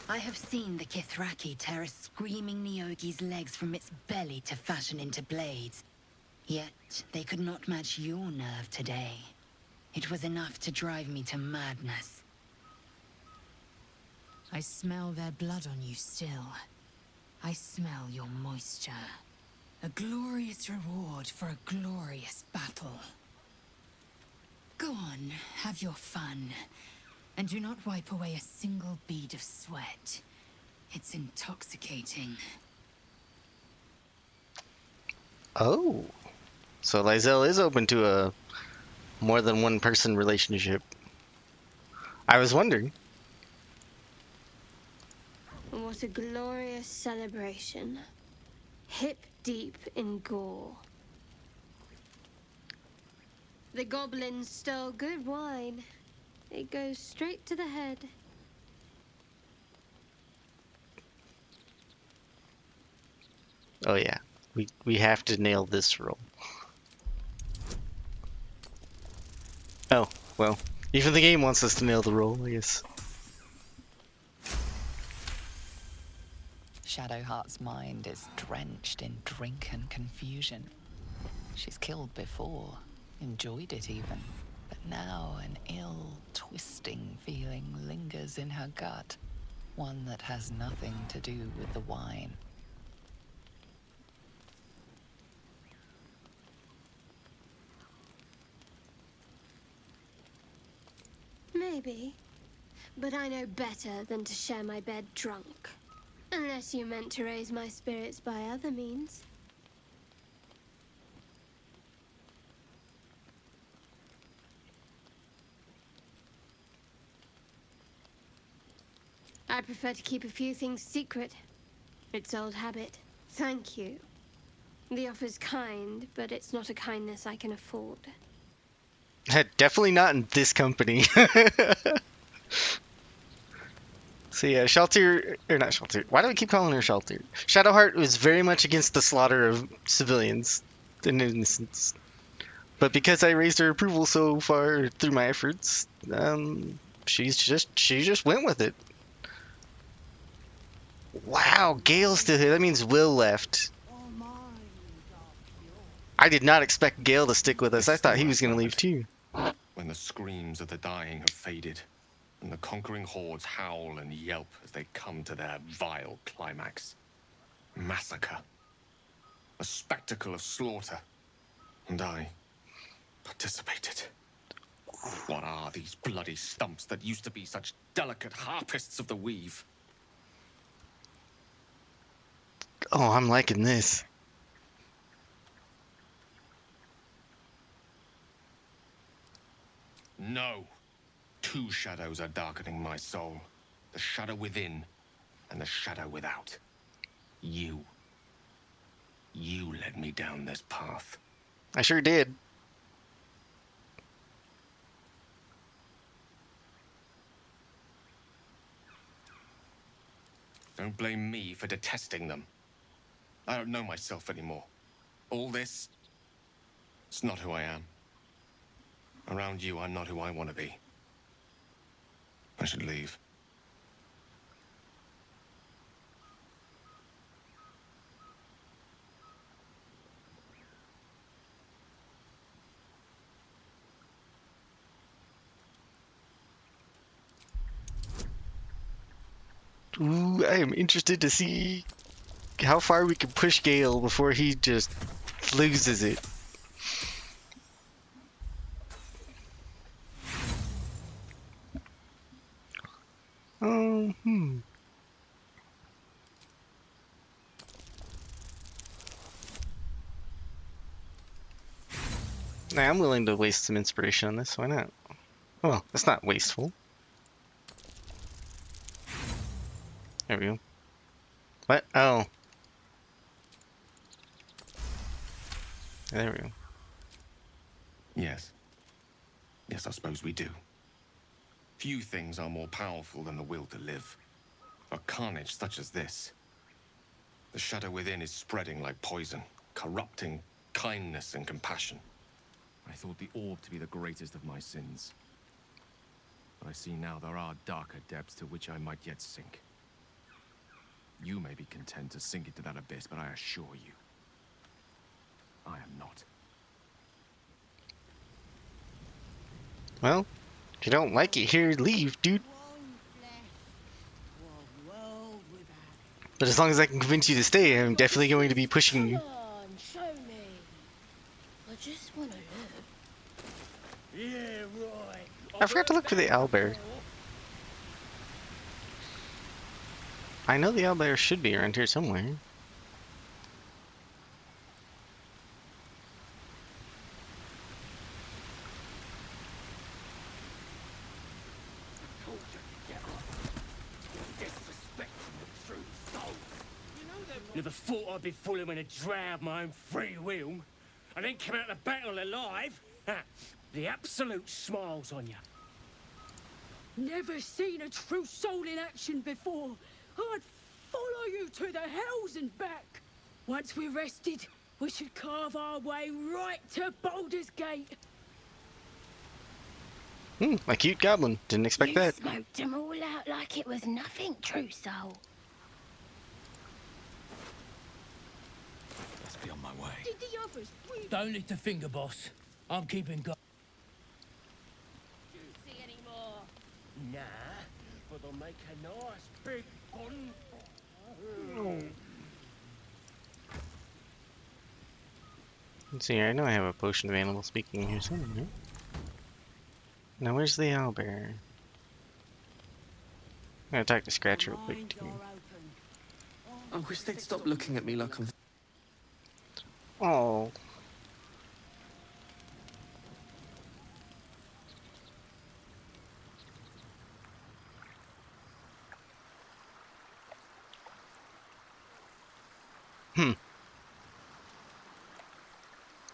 I have seen the Kithraki tear a screaming Neogi's legs from its belly to fashion into blades. Yet they could not match your nerve today. It was enough to drive me to madness. I smell their blood on you still. I smell your moisture. A glorious reward for a glorious battle. Go on, have your fun. And do not wipe away a single bead of sweat. It's intoxicating. Oh. So Lysel is open to a more than one person relationship. I was wondering. What a glorious celebration. Hip deep in gore. The goblins stole good wine. It goes straight to the head. Oh yeah. We have to nail this roll. Oh, well. Even the game wants us to nail the roll, I guess. Shadowheart's mind is drenched in drink and confusion. She's killed before, enjoyed it even, but now an ill, twisting feeling lingers in her gut, one that has nothing to do with the wine. Maybe. But I know better than to share my bed drunk. Unless you meant to raise my spirits by other means. I prefer to keep a few things secret. It's old habit. Thank you. The offer's kind, but it's not a kindness I can afford. Definitely not in this company. So yeah, Shelter, or not Shelter, why do I keep calling her Shelter? Shadowheart was very much against the slaughter of civilians and innocents. But because I raised her approval so far through my efforts, she just went with it. Wow, Gale's still here. That means Will left. I did not expect Gale to stick with us. I thought he was going to leave too. When the screams of the dying have faded, and the conquering hordes howl and yelp as they come to their vile climax. Massacre. A spectacle of slaughter. And I participated. What are these bloody stumps that used to be such delicate harpists of the weave? Oh, I'm liking this. No. Two shadows are darkening my soul. The shadow within and the shadow without. You. You led me down this path. I sure did. Don't blame me for detesting them. I don't know myself anymore. All this, it's not who I am. Around you, I'm not who I want to be. I should leave. Ooh, I am interested to see how far we can push Gale before he just loses it. Nah, I'm willing to waste some inspiration on this. Why not? Well, it's not wasteful. There we go. What? Oh. There we go. Yes. Yes, I suppose we do. Few things are more powerful than the will to live. A carnage such as this. The shadow within is spreading like poison, corrupting kindness and compassion. I thought the orb to be the greatest of my sins. But I see now there are darker depths to which I might yet sink. You may be content to sink into that abyss, but I assure you, I am not. Well, if you don't like it here, leave, dude. But as long as I can convince you to stay, I'm definitely going to be pushing you. Come on, show me. I just want to look. Yeah, right. I forgot to look for the owlbear. I know the owlbear should be around here somewhere. Never thought I'd be fooling when I drown of my own free will, and then come out of the battle alive. The absolute smiles on you. Never seen a true soul in action before. I'd follow you to the hells and back. Once we're rested, we should carve our way right to Baldur's Gate. A cute goblin. Didn't expect that. Smoked them all out like it was nothing, true soul. Let's be on my way. Did the others breathe? Don't lift a finger, boss. I'm keeping go. Do you see any more? Nah, but they'll make a nice big bonfire. Let's see here. I know I have a potion of animal speaking here somewhere. Now where's the owlbear? I'm gonna talk to Scratch real quick too. I wish they'd stop looking at me like I'm... Oh.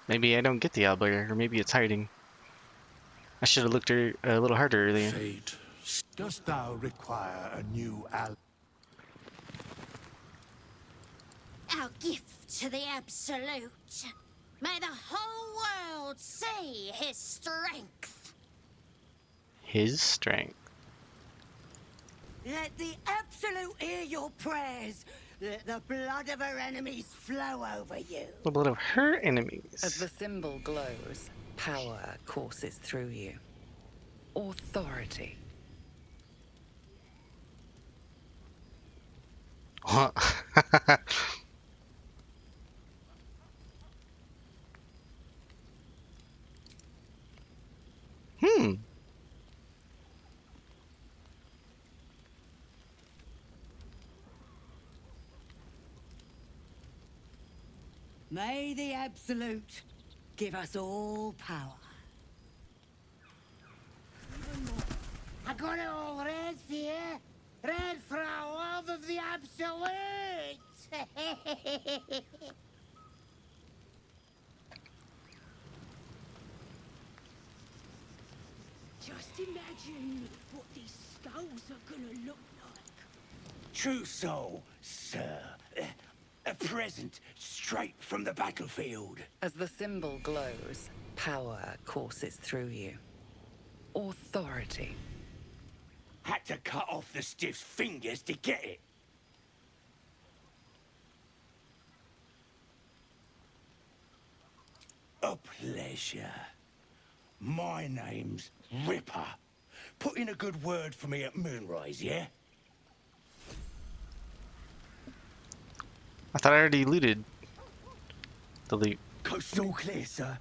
Maybe I don't get the owlbear, or maybe it's hiding. I should have looked a little harder earlier. Fate, dost thou require a new ally? Our gift to the Absolute. May the whole world see his strength. His strength. Let the Absolute hear your prayers. Let the blood of her enemies flow over you. The blood of her enemies. As the symbol glows, power courses through you. Authority. What? May the Absolute give us all power. I got it all red here. Red for our love of the Absolute. Just imagine what these skulls are gonna look like. True soul, sir. A present straight from the battlefield. As the symbol glows, power courses through you. Authority. Had to cut off the stiff's fingers to get it. A pleasure. My name's Ripper. Put in a good word for me at Moonrise, yeah? I thought I already looted the loot. Coast all clear, sir.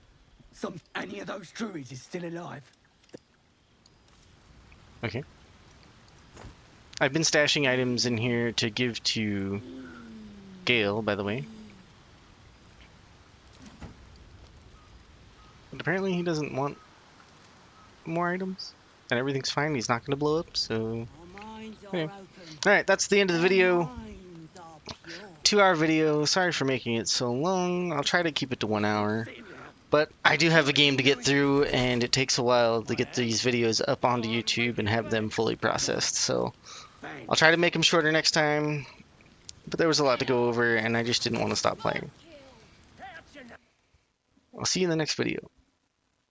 Any of those druids is still alive. Okay. I've been stashing items in here to give to Gale, by the way. But apparently he doesn't want more items. And everything's fine, he's not going to blow up, so... Okay. Alright, that's the end of the video. 2-hour video. Sorry for making it so long. I'll try to keep it to 1 hour. But I do have a game to get through, and it takes a while to get these videos up onto YouTube and have them fully processed. So I'll try to make them shorter next time. But there was a lot to go over, and I just didn't want to stop playing. I'll see you in the next video.